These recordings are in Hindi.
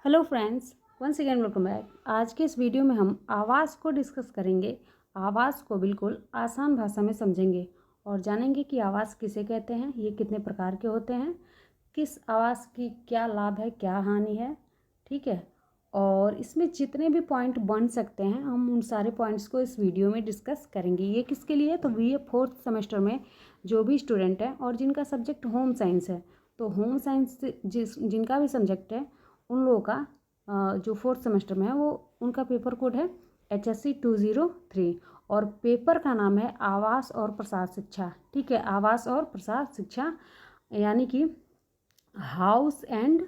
Hello friends, once again welcome back. आज के इस वीडियो में हम आवाज़ को डिस्कस करेंगे। आवाज़ को बिल्कुल आसान भाषा में समझेंगे और जानेंगे कि आवाज़ किसे कहते हैं, ये कितने प्रकार के होते हैं, किस आवाज़ की क्या लाभ है, क्या हानि है। ठीक है, और इसमें जितने भी पॉइंट बन सकते हैं हम उन सारे पॉइंट्स को इस वीडियो में डिस्कस करेंगे। ये किसके लिए है? तो BA 4th सेमेस्टर में जो भी स्टूडेंट है और जिनका सब्जेक्ट होम साइंस है, तो होम साइंस जिनका भी सब्जेक्ट है उन लोगों का जो 4th सेमेस्टर में है वो उनका पेपर कोड है HSC 203 और पेपर का नाम है आवास और प्रसार शिक्षा। ठीक है, आवास और प्रसार शिक्षा यानी कि house and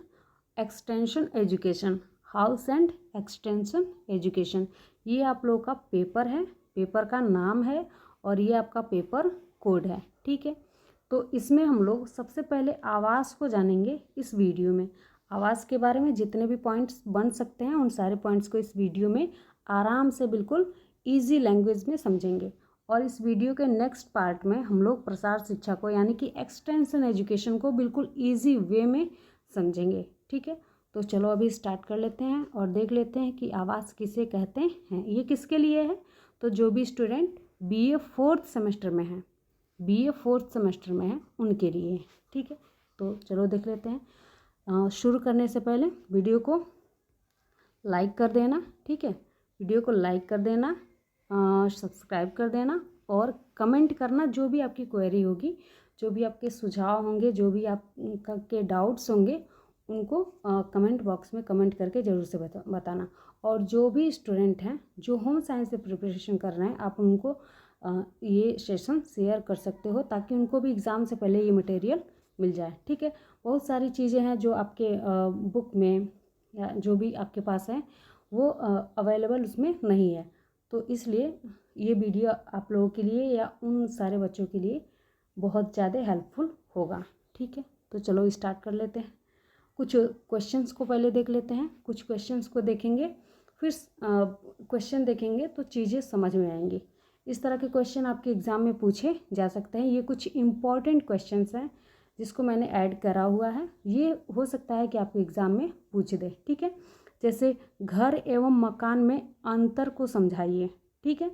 extension education. House and extension education, ये आप लोगों का पेपर है, पेपर का नाम है और ये आपका पेपर कोड है। ठीक है, तो इसमें हम लोग सबसे पहले आवाज़ को जानेंगे इस वीडियो में। आवाज़ के बारे में जितने भी पॉइंट्स बन सकते हैं उन सारे पॉइंट्स को इस वीडियो में आराम से बिल्कुल इजी लैंग्वेज में समझेंगे। और इस वीडियो के नेक्स्ट पार्ट में हम लोग प्रसार शिक्षा को यानी कि एक्सटेंशन एजुकेशन को बिल्कुल ईजी वे में समझेंगे। ठीक है, तो चलो अभी स्टार्ट कर लेते हैं और देख लेते हैं कि आवाज़ किसे कहते हैं। ये किसके लिए है? तो जो भी स्टूडेंट BA 4th सेमेस्टर में है, BA 4th सेमेस्टर में है उनके लिए। ठीक है, तो चलो देख लेते हैं। शुरू करने से पहले वीडियो को लाइक कर देना। ठीक है, वीडियो को लाइक कर देना, सब्सक्राइब कर देना और कमेंट करना। जो भी आपकी क्वेरी होगी, जो भी आपके सुझाव होंगे, जो भी आपके डाउट्स होंगे उनको कमेंट बॉक्स में कमेंट करके ज़रूर से बताना। और जो भी स्टूडेंट हैं जो होम साइंस से प्रिपरेशन कर रहे हैं, आप उनको ये सेशन शेयर कर सकते हो ताकि उनको भी एग्ज़ाम से पहले ये मटेरियल मिल जाए। ठीक है, बहुत सारी चीज़ें हैं जो आपके बुक में या जो भी आपके पास है वो अवेलेबल उसमें नहीं है, तो इसलिए ये वीडियो आप लोगों के लिए या उन सारे बच्चों के लिए बहुत ज़्यादा हेल्पफुल होगा। ठीक है, तो चलो स्टार्ट कर लेते हैं। कुछ क्वेश्चंस को पहले देख लेते हैं। कुछ क्वेश्चंस को देखेंगे, फिर क्वेश्चन देखेंगे तो चीज़ें समझ में आएंगी। इस तरह के क्वेश्चन आपके एग्ज़ाम में पूछे जा सकते हैं। ये कुछ इम्पॉर्टेंट क्वेश्चंस हैं जिसको मैंने ऐड करा हुआ है। ये हो सकता है कि आपके एग्ज़ाम में पूछ दे। ठीक है, जैसे घर एवं मकान में अंतर को समझाइए। ठीक है,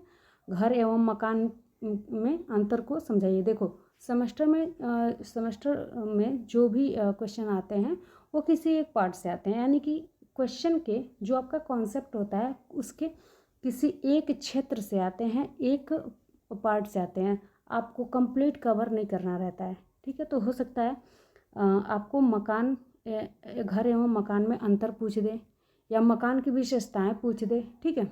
घर एवं मकान में अंतर को समझाइए। देखो सेमेस्टर में जो भी क्वेश्चन आते हैं वो किसी एक पार्ट से आते हैं, यानी कि क्वेश्चन के जो आपका कॉन्सेप्ट होता है उसके किसी एक क्षेत्र से आते हैं, एक पार्ट से आते हैं। आपको कंप्लीट कवर नहीं करना रहता है। ठीक है, तो हो सकता है आपको घर एवं मकान में अंतर पूछ दे या मकान की विशेषताएं पूछ दे। ठीक है,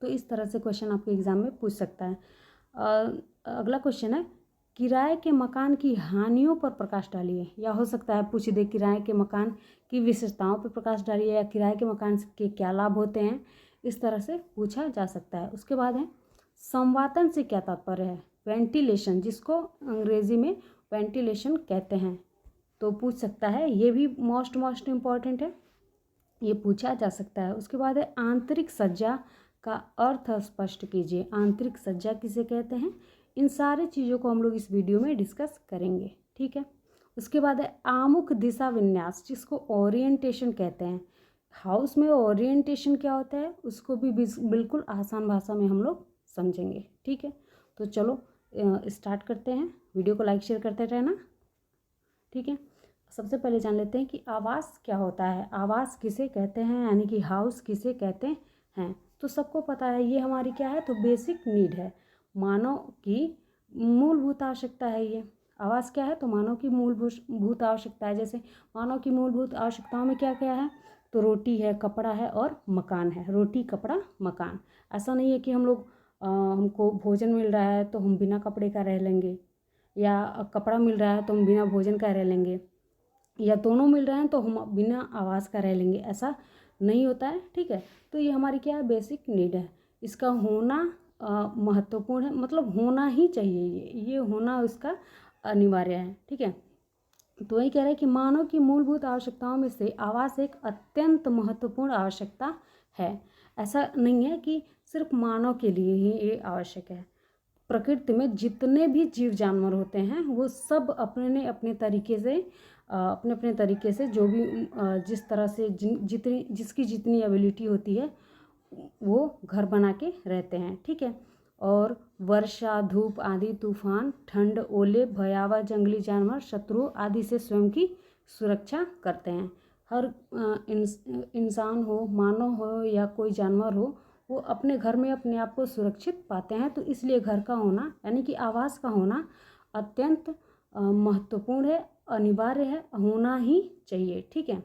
तो इस तरह से क्वेश्चन आपके एग्ज़ाम में पूछ सकता है। अगला क्वेश्चन है किराए के मकान की हानियों पर प्रकाश डालिए। या हो सकता है पूछ दे किराए के मकान की विशेषताओं पर प्रकाश डालिए या किराए के मकान के क्या लाभ होते हैं। इस तरह से पूछा जा सकता है। उसके बाद है संवातन से क्या तात्पर्य है? वेंटिलेशन, जिसको अंग्रेजी में वेंटिलेशन कहते हैं, तो पूछ सकता है। ये भी मोस्ट इम्पॉर्टेंट है, ये पूछा जा सकता है। उसके बाद है आंतरिक सज्जा का अर्थ स्पष्ट कीजिए। आंतरिक सज्जा किसे कहते हैं? इन सारी चीज़ों को हम लोग इस वीडियो में डिस्कस करेंगे। ठीक है, उसके बाद है आमुख दिशा विन्यास, जिसको ओरिएंटेशन कहते हैं। हाउस में ओरिएंटेशन क्या होता है उसको भी बिल्कुल आसान भाषा में हम लोग समझेंगे। ठीक है, तो चलो स्टार्ट करते हैं। वीडियो को लाइक शेयर करते रहना। ठीक है, सबसे पहले जान लेते हैं कि आवास क्या होता है। आवास किसे कहते हैं, यानी कि हाउस किसे कहते हैं। तो सबको पता है ये हमारी क्या है, तो बेसिक नीड है, मानव की मूलभूत आवश्यकता है। ये आवास क्या है? तो मानव की मूलभूत आवश्यकता है। जैसे मानव की मूलभूत आवश्यकताओं में क्या क्या है? तो रोटी है, कपड़ा है और मकान है। रोटी, कपड़ा, मकान। ऐसा नहीं है कि हमको भोजन मिल रहा है तो हम बिना कपड़े का रह लेंगे, या कपड़ा मिल रहा है तो हम बिना भोजन का रह लेंगे, या दोनों मिल रहे हैं तो हम बिना आवास का रह लेंगे। ऐसा नहीं होता है। ठीक है, तो ये हमारी क्या है? बेसिक नीड है। इसका होना महत्वपूर्ण है, मतलब होना ही चाहिए, ये होना उसका अनिवार्य है। ठीक है, तो वही कह रहा है कि मानव की मूलभूत आवश्यकताओं में से आवास एक अत्यंत महत्वपूर्ण आवश्यकता है। ऐसा नहीं है कि सिर्फ मानव के लिए ही ये आवश्यक है। प्रकृति में जितने भी जीव जानवर होते हैं वो सब अपने अपने तरीके से अपने अपने तरीके से जो भी जिस तरह से जिसकी जितनी एबिलिटी होती है वो घर बना के रहते हैं, ठीक है। और वर्षा, धूप, आंधी, तूफान, ठंड, ओले, भयावह जंगली जानवर, शत्रु आदि से स्वयं की सुरक्षा करते हैं। हर इंसान हो, मानव हो या कोई जानवर हो, वो अपने घर में अपने आप को सुरक्षित पाते हैं। तो इसलिए घर का होना यानी कि आवास का होना अत्यंत महत्वपूर्ण है, अनिवार्य है, होना ही चाहिए, ठीक है।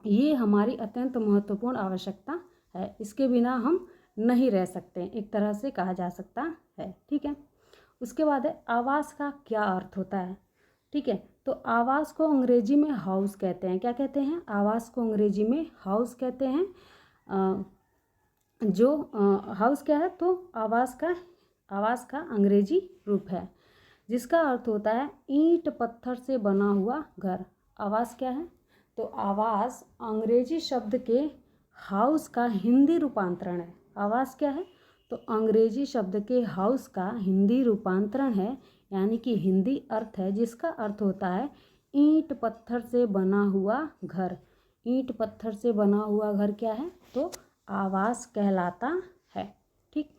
ये हमारी अत्यंत महत्वपूर्ण आवश्यकता है, इसके बिना हम नहीं रह सकते, एक तरह से कहा जा सकता है, ठीक है। उसके बाद है आवास का क्या अर्थ होता है, ठीक है। तो आवास को अंग्रेजी में हाउस कहते हैं। क्या कहते हैं? आवास को अंग्रेजी में हाउस कहते हैं। जो हाउस क्या है? तो आवास का अंग्रेजी रूप है, जिसका अर्थ होता है ईंट पत्थर से बना हुआ घर। आवास क्या है? तो आवास अंग्रेजी शब्द के हाउस का हिंदी रूपांतरण है। आवास क्या है? तो अंग्रेजी शब्द के हाउस का हिंदी रूपांतरण है, यानी कि हिंदी अर्थ है, जिसका अर्थ होता है ईंट पत्थर से बना हुआ घर। ईंट पत्थर से बना हुआ घर क्या है? तो आवास कहलाता है, ठीक।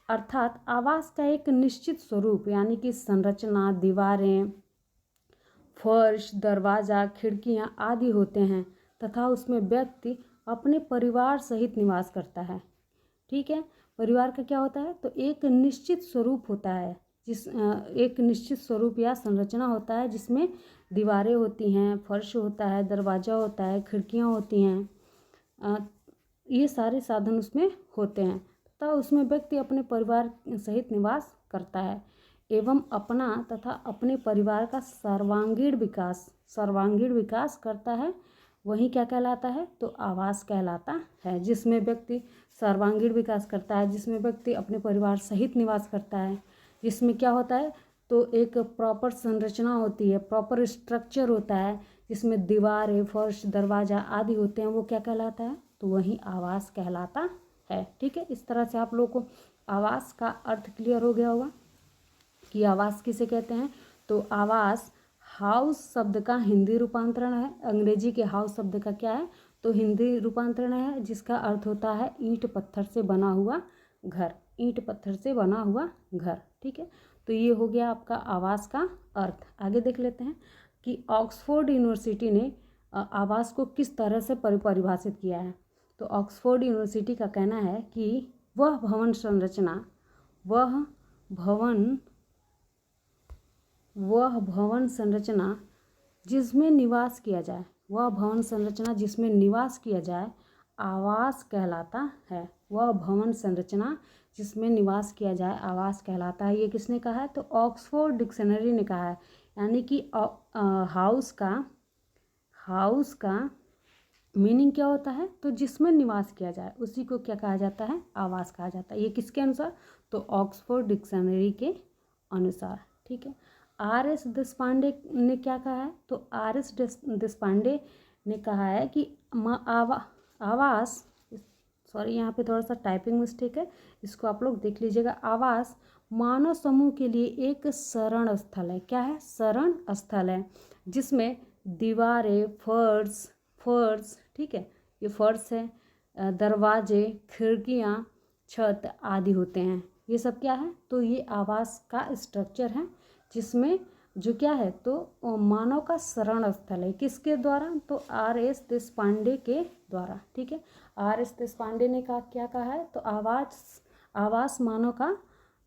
अर्थात आवास का एक निश्चित स्वरूप यानी कि संरचना, दीवारें, फर्श, दरवाज़ा, खिड़कियां आदि होते हैं तथा उसमें व्यक्ति अपने परिवार सहित निवास करता है, ठीक है। परिवार का क्या होता है? तो एक निश्चित स्वरूप होता है, एक निश्चित स्वरूप या संरचना होता है जिसमें दीवारें होती हैं, फर्श होता है, दरवाज़ा होता है, खिड़कियां होती हैं, ये सारे साधन उसमें होते हैं तथा उसमें व्यक्ति अपने परिवार सहित निवास करता है एवं अपना तथा अपने परिवार का सर्वांगीण विकास करता है। वही क्या कहलाता है? तो आवास कहलाता है, जिसमें व्यक्ति सर्वांगीण विकास करता है, जिसमें व्यक्ति अपने परिवार सहित निवास करता है, जिसमें क्या होता है? तो एक प्रॉपर संरचना होती है, प्रॉपर स्ट्रक्चर होता है, जिसमें दीवारें, फर्श, दरवाज़ा आदि होते हैं, वो क्या कहलाता है? तो वही आवास कहलाता है, ठीक है। इस तरह से आप लोगों को आवास का अर्थ क्लियर हो गया होगा कि आवास किसे कहते हैं। तो आवास हाउस शब्द का हिंदी रूपांतरण है। अंग्रेजी के हाउस शब्द का क्या है? तो हिंदी रूपांतरण है, जिसका अर्थ होता है ईंट पत्थर से बना हुआ घर। ईंट पत्थर से बना हुआ घर, ठीक है। तो ये हो गया आपका आवास का अर्थ। आगे देख लेते हैं कि ऑक्सफोर्ड यूनिवर्सिटी ने आवास को किस तरह से परिभाषित किया है। तो ऑक्सफोर्ड यूनिवर्सिटी का कहना है कि वह भवन संरचना जिसमें निवास किया जाए आवास कहलाता है। वह भवन संरचना जिसमें निवास किया जाए आवास कहलाता है। ये किसने कहा है? तो ऑक्सफोर्ड डिक्शनरी ने कहा है। यानी कि हाउस का मीनिंग क्या होता है? तो जिसमें निवास किया जाए उसी को क्या कहा जाता है? आवास कहा जाता है। ये किसके अनुसार? तो ऑक्सफोर्ड डिक्शनरी के अनुसार, ठीक है। R.S. देशपांडे ने क्या कहा है? तो R.S. देशपांडे ने कहा है कि यहाँ पे थोड़ा सा टाइपिंग मिस्टेक है, इसको आप लोग देख लीजिएगा। आवास मानव समूह के लिए एक शरण स्थल है। क्या है? शरण स्थल है, जिसमें दीवारें, फर्श, ठीक है, ये फर्श है, दरवाजे, खिड़कियाँ, छत आदि होते हैं। ये सब क्या है? तो ये आवास का स्ट्रक्चर है, जिसमें जो क्या है? तो मानव का शरण स्थल है। किसके द्वारा? तो R.S. देशपांडे के द्वारा, ठीक है। R.S. देशपांडे ने क्या कहा है? तो आवास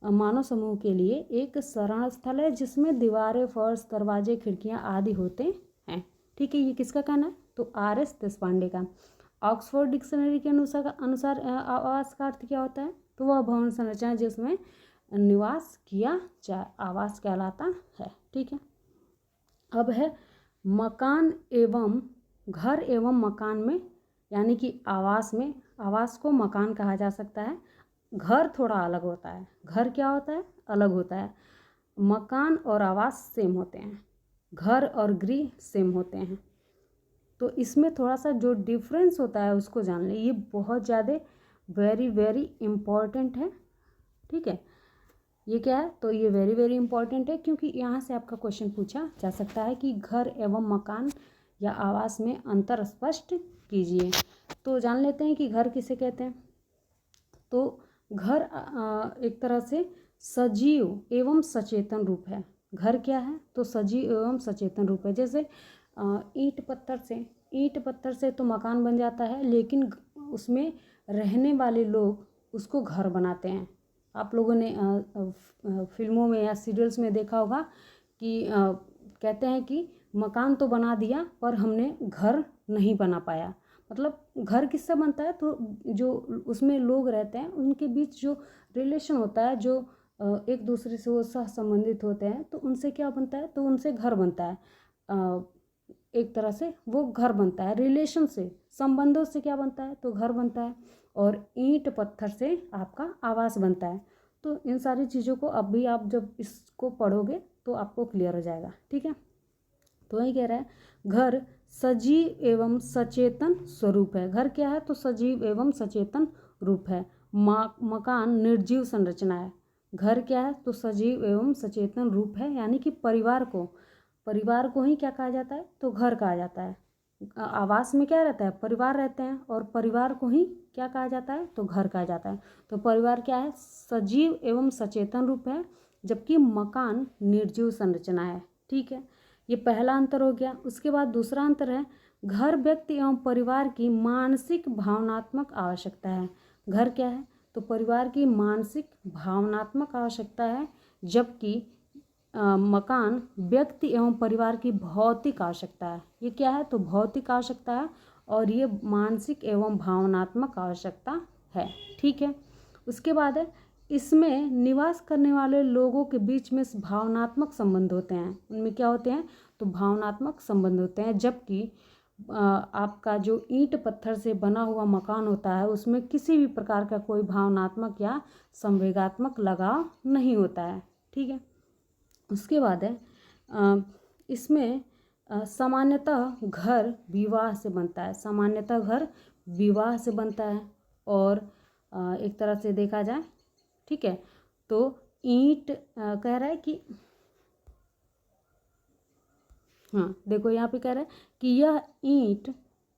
मानव समूह के लिए एक शरण स्थल है, जिसमें दीवारें, फर्श, दरवाजे, खिड़कियाँ आदि होते हैं, ठीक है। ये किसका कहना है? तो R.S. देशपांडे का। ऑक्सफोर्ड डिक्शनरी के अनुसार आवास का अर्थ क्या होता है? तो वह भवन संरचना जिसमें निवास किया जाए आवास कहलाता है, ठीक है। अब है मकान एवं घर एवं मकान में, यानी कि आवास को मकान कहा जा सकता है। घर थोड़ा अलग होता है। घर क्या होता है? अलग होता है। मकान और आवास सेम होते हैं, घर और गृह सेम होते हैं। तो इसमें थोड़ा सा जो डिफरेंस होता है उसको जान लें, ये बहुत ज़्यादा वेरी वेरी इम्पॉर्टेंट है, ठीक है। ये क्या है, तो ये वेरी वेरी इंपॉर्टेंट है, क्योंकि यहाँ से आपका क्वेश्चन पूछा जा सकता है कि घर एवं मकान या आवास में अंतर स्पष्ट कीजिए। तो जान लेते हैं कि घर किसे कहते हैं। तो घर एक तरह से सजीव एवं सचेतन रूप है। घर क्या है, तो सजीव एवं सचेतन रूप है। जैसे ईंट पत्थर से तो मकान बन जाता है, लेकिन उसमें रहने वाले लोग उसको घर बनाते हैं। आप लोगों ने फिल्मों में या सीरियल्स में देखा होगा कि कहते हैं कि मकान तो बना दिया पर हमने घर नहीं बना पाया। मतलब घर किससे बनता है, तो जो उसमें लोग रहते हैं उनके बीच जो रिलेशन होता है, जो एक दूसरे से वो सह संबंधित होते हैं, तो उनसे क्या बनता है, तो उनसे घर बनता है। एक तरह से वो घर बनता है, रिलेशन से, संबंधों से क्या बनता है, तो घर बनता है। और ईंट पत्थर से आपका आवास बनता है। तो इन सारी चीज़ों को अब भी आप जब इसको पढ़ोगे तो आपको क्लियर हो जाएगा। ठीक है, तो वही कह रहा है, घर सजीव एवं सचेतन स्वरूप है। घर क्या है, तो सजीव एवं सचेतन रूप है। मकान निर्जीव संरचना है। घर क्या है, तो सजीव एवं सचेतन रूप है, यानी कि परिवार को ही क्या कहा जाता है, तो घर कहा जाता है। आवास में क्या रहता है, परिवार रहते हैं, और परिवार को ही क्या कहा जाता है, तो घर कहा जाता है। तो परिवार क्या है, सजीव एवं सचेतन रूप है, जबकि मकान निर्जीव संरचना है। ठीक है, ये पहला अंतर हो गया। उसके बाद दूसरा अंतर है, घर व्यक्ति एवं परिवार की मानसिक भावनात्मक आवश्यकता है। घर क्या है, तो परिवार की मानसिक भावनात्मक आवश्यकता है, जबकि मकान व्यक्ति एवं परिवार की भौतिक आवश्यकता है। ये क्या है, तो भौतिक आवश्यकता है, और ये मानसिक एवं भावनात्मक आवश्यकता है। ठीक है, उसके बाद है, इसमें निवास करने वाले लोगों के बीच में भावनात्मक संबंध होते हैं। उनमें क्या होते हैं, तो भावनात्मक संबंध होते हैं, जबकि आपका जो ईंट पत्थर से बना हुआ मकान होता है उसमें किसी भी प्रकार का कोई भावनात्मक या संवेगात्मक लगाव नहीं होता है। ठीक है, उसके बाद है, इसमें सामान्यतः घर विवाह से बनता है। सामान्यतः घर विवाह से बनता है, और एक तरह से देखा जाए, ठीक है, तो ईंट कह रहा है कि, हाँ देखो यहाँ पे कह रहा है कि यह ईंट,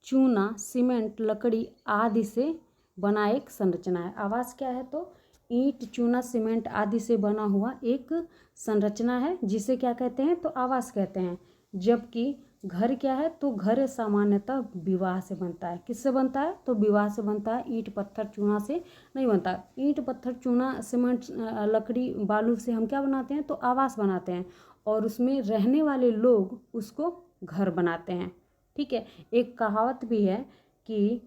चूना, सीमेंट, लकड़ी आदि से बना एक संरचना है। आवास क्या है, तो ईंट, चूना, सीमेंट आदि से बना हुआ एक संरचना है, जिसे क्या कहते हैं, तो आवास कहते हैं। जबकि घर क्या है, तो घर सामान्यतः विवाह से बनता है। किससे बनता है, तो विवाह से बनता है। ईंट पत्थर चूना से नहीं बनता। ईंट पत्थर चूना सीमेंट लकड़ी बालू से हम क्या बनाते हैं, तो आवास बनाते हैं, और उसमें रहने वाले लोग उसको घर बनाते हैं। ठीक है, एक कहावत भी है कि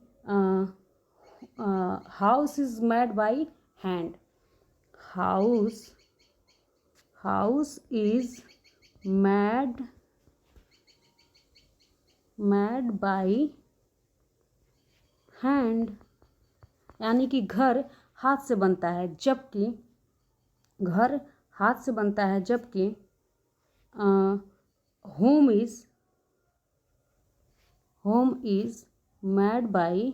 house is made by hand, house is made by hand, यानी कि घर हाथ से बनता है, जबकि घर हाथ से बनता है, जबकि home is made by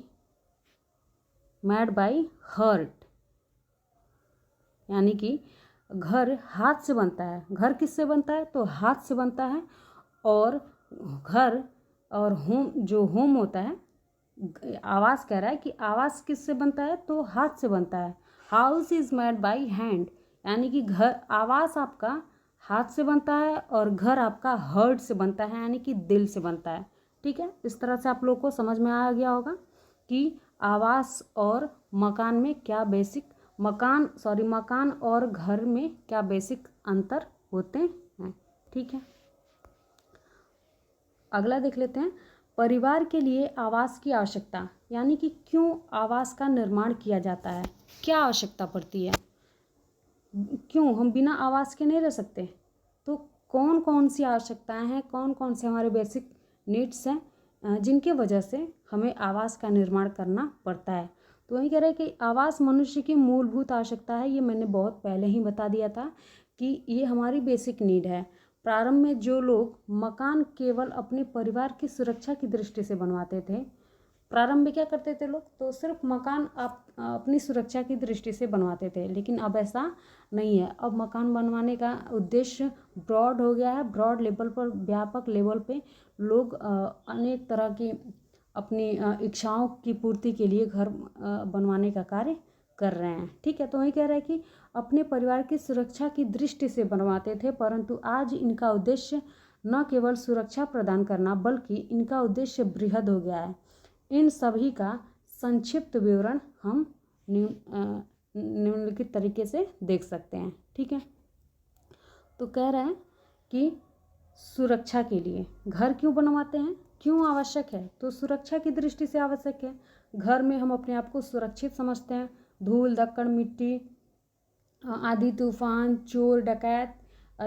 heart, यानी कि घर हाथ से बनता है। घर किससे बनता है, तो हाथ से बनता है, और घर और होम होता है, आवास कह रहा है कि आवास किससे बनता है, तो हाथ से बनता है। House is made by hand, यानी कि घर, आवास आपका हाथ से बनता है, और घर आपका हर्ट से बनता है, यानी कि दिल से बनता है। ठीक है, इस तरह से आप लोग को समझ में आ गया होगा कि आवास और मकान में क्या बेसिक, मकान और घर में क्या बेसिक अंतर होते हैं। ठीक है, अगला देख लेते हैं, परिवार के लिए आवास की आवश्यकता, यानी कि क्यों आवास का निर्माण किया जाता है, क्या आवश्यकता पड़ती है, क्यों हम बिना आवास के नहीं रह सकते। तो कौन कौन सी आवश्यकताएं हैं, कौन कौन से हमारे बेसिक नीड्स हैं जिनके वजह से हमें आवास का निर्माण करना पड़ता है। तो वही कह रहे हैं कि आवास मनुष्य की मूलभूत आवश्यकता है। ये मैंने बहुत पहले ही बता दिया था कि ये हमारी बेसिक नीड है। प्रारंभ में जो लोग मकान केवल अपने परिवार की सुरक्षा की दृष्टि से बनवाते थे, प्रारंभ में क्या करते थे लोग, तो सिर्फ मकान आप अपनी सुरक्षा की दृष्टि से बनवाते थे, लेकिन अब ऐसा नहीं है। अब मकान बनवाने का उद्देश्य ब्रॉड हो गया है। ब्रॉड लेवल पर, व्यापक लेवल पे लोग अनेक तरह की अपनी इच्छाओं की पूर्ति के लिए घर बनवाने का कार्य कर रहे हैं। ठीक है, तो वही कह रहा है कि अपने परिवार की सुरक्षा की दृष्टि से बनवाते थे, परंतु आज इनका उद्देश्य न केवल सुरक्षा प्रदान करना बल्कि इनका उद्देश्य बृहद हो गया है। इन सभी का संक्षिप्त विवरण हम निम्नलिखित तरीके से देख सकते हैं। ठीक है, तो कह रहे हैं कि सुरक्षा के लिए घर क्यों बनवाते हैं, क्यों आवश्यक है, तो सुरक्षा की दृष्टि से आवश्यक है। घर में हम अपने आप को सुरक्षित समझते हैं। धूल धक्कड़, मिट्टी, आंधी तूफान, चोर डकैत,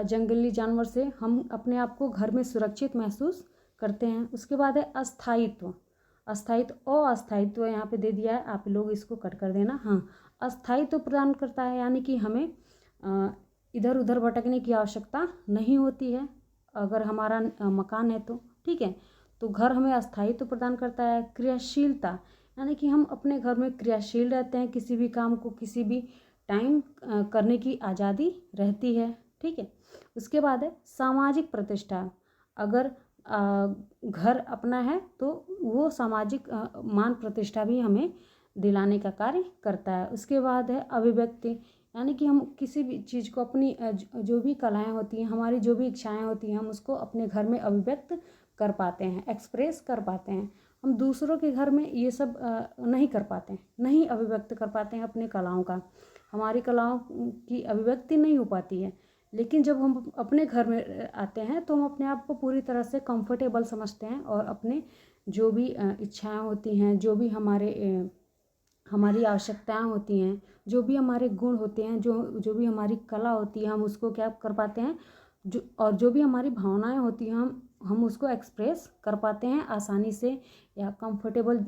जंगली जानवर से हम अपने आप को घर में सुरक्षित महसूस करते हैं। उसके बाद है अस्थायित्व। अस्थायित्व और अस्थायित्व यहाँ पे दे दिया है, आप लोग इसको कट कर देना। हाँ, अस्थायित्व प्रदान करता है, यानी कि हमें इधर उधर भटकने की आवश्यकता नहीं होती है अगर हमारा मकान है तो। ठीक है, तो घर हमें अस्थायित्व प्रदान करता है। क्रियाशीलता, यानी कि हम अपने घर में क्रियाशील रहते हैं, किसी भी काम को किसी भी टाइम करने की आज़ादी रहती है। ठीक है, उसके बाद है सामाजिक प्रतिष्ठा। अगर घर अपना है तो वो सामाजिक मान प्रतिष्ठा भी हमें दिलाने का कार्य करता है। उसके बाद है अभिव्यक्ति, यानी कि हम किसी भी चीज़ को अपनी जो भी कलाएं होती हैं, हमारी जो भी इच्छाएं होती हैं, हम उसको अपने घर में अभिव्यक्त कर पाते हैं, एक्सप्रेस कर पाते हैं। हम दूसरों के घर में ये सब नहीं कर पाते हैं, नहीं अभिव्यक्त कर पाते हैं अपने कलाओं का, हमारी कलाओं की अभिव्यक्ति नहीं हो पाती है। लेकिन जब हम अपने घर में आते हैं तो हम अपने आप को पूरी तरह से कंफर्टेबल समझते हैं और अपने जो भी इच्छाएं होती हैं, जो भी हमारी आवश्यकताएं होती हैं, जो भी हमारे गुण होते हैं, जो भी हमारी कला होती है, हम उसको क्या कर पाते हैं, जो भी हमारी भावनाएं होती हैं, हम उसको एक्सप्रेस कर पाते हैं आसानी से या कंफर्टेबल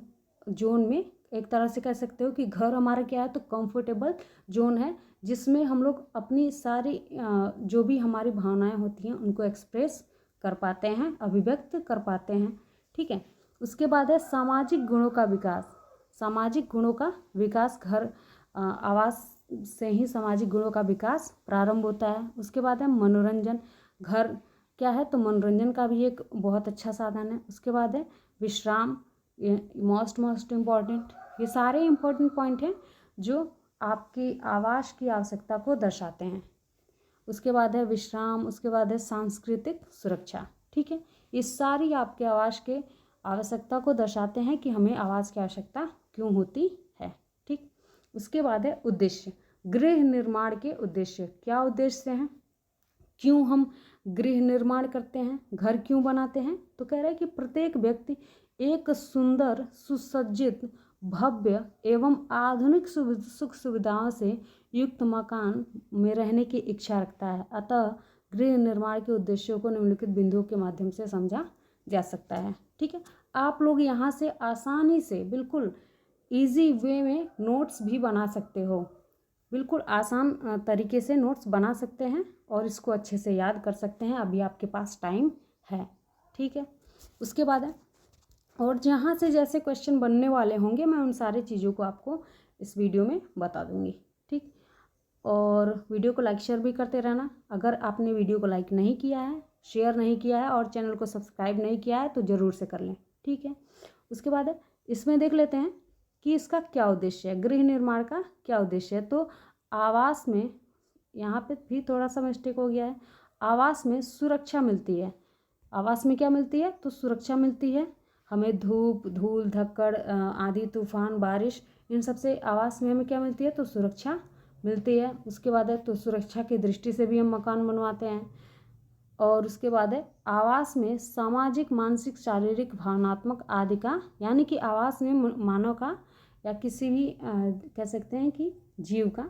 जोन में। एक तरह से कह सकते हो कि घर हमारा क्या है, तो कंफर्टेबल जोन है जिसमें हम लोग अपनी सारी जो भी हमारी भावनाएं होती हैं उनको एक्सप्रेस कर पाते हैं, अभिव्यक्त कर पाते हैं। ठीक है, उसके बाद है सामाजिक गुणों का विकास। सामाजिक गुणों का विकास, घर आवास से ही सामाजिक गुणों का विकास प्रारंभ होता है। उसके बाद है मनोरंजन। घर क्या है, तो मनोरंजन का भी एक बहुत अच्छा साधन है। उसके बाद है विश्राम, मोस्ट इम्पॉर्टेंट। ये सारे इम्पोर्टेंट पॉइंट हैं जो आपकी आवास की आवश्यकता को दर्शाते हैं। उसके बाद है विश्राम, उसके बाद है सांस्कृतिक सुरक्षा। ठीक है, ये सारी आपके आवास के आवश्यकता को दर्शाते हैं कि हमें आवास की आवश्यकता क्यों होती है। ठीक, उसके बाद है उद्देश्य। गृह निर्माण के उद्देश्य, क्या उद्देश्य हैं, क्यों हम गृह निर्माण करते हैं, घर क्यों बनाते हैं, तो कह रहे हैं कि प्रत्येक व्यक्ति एक सुंदर, सुसज्जित, भव्य एवं आधुनिक सुख सुविधाओं से युक्त मकान में रहने की इच्छा रखता है। अतः गृह निर्माण के उद्देश्यों को निम्नलिखित बिंदुओं के माध्यम से समझा जा सकता है। ठीक है, आप लोग यहाँ से आसानी से बिल्कुल इजी वे में नोट्स भी बना सकते हो, बिल्कुल आसान तरीके से नोट्स बना सकते हैं और इसको अच्छे से याद कर सकते हैं। अभी आपके पास टाइम है। ठीक है, उसके बाद है और जहाँ से जैसे क्वेश्चन बनने वाले होंगे मैं उन सारी चीज़ों को आपको इस वीडियो में बता दूंगी। ठीक, और वीडियो को लाइक शेयर भी करते रहना। अगर आपने वीडियो को लाइक नहीं किया है, शेयर नहीं किया है और चैनल को सब्सक्राइब नहीं किया है तो ज़रूर से कर लें। ठीक है, उसके बाद है इसमें देख लेते हैं कि इसका क्या उद्देश्य है, गृह निर्माण का क्या उद्देश्य है। तो आवास में, यहाँ पे भी थोड़ा सा मिस्टेक हो गया है, आवास में सुरक्षा मिलती है। आवास में क्या मिलती है, तो सुरक्षा मिलती है। हमें धूप, धूल, धक्कड़, आंधी तूफान, बारिश, इन सब से आवास में हमें क्या मिलती है, तो सुरक्षा मिलती है। उसके बाद है तो सुरक्षा की दृष्टि से भी हम मकान बनवाते हैं। और उसके बाद है आवास में सामाजिक, मानसिक, शारीरिक, भावनात्मक आदि का, यानी कि आवास में मानव का या किसी भी कह सकते हैं कि जीव का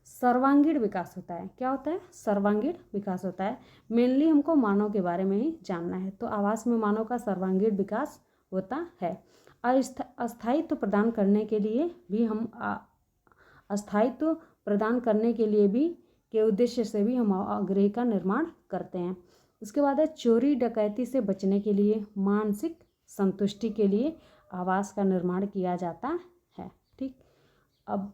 सर्वांगीण विकास होता है। क्या होता है, सर्वांगीण विकास होता है। मेनली हमको मानव के बारे में ही जानना है, तो आवास में मानव का सर्वांगीण विकास होता है। अस्थायित्व प्रदान करने के लिए भी हम अस्थायित्व प्रदान करने के लिए भी के उद्देश्य से भी हम गृह का निर्माण करते हैं। उसके बाद है चोरी डकैती से बचने के लिए, मानसिक संतुष्टि के लिए, आवास का निर्माण किया जाता है। ठीक, अब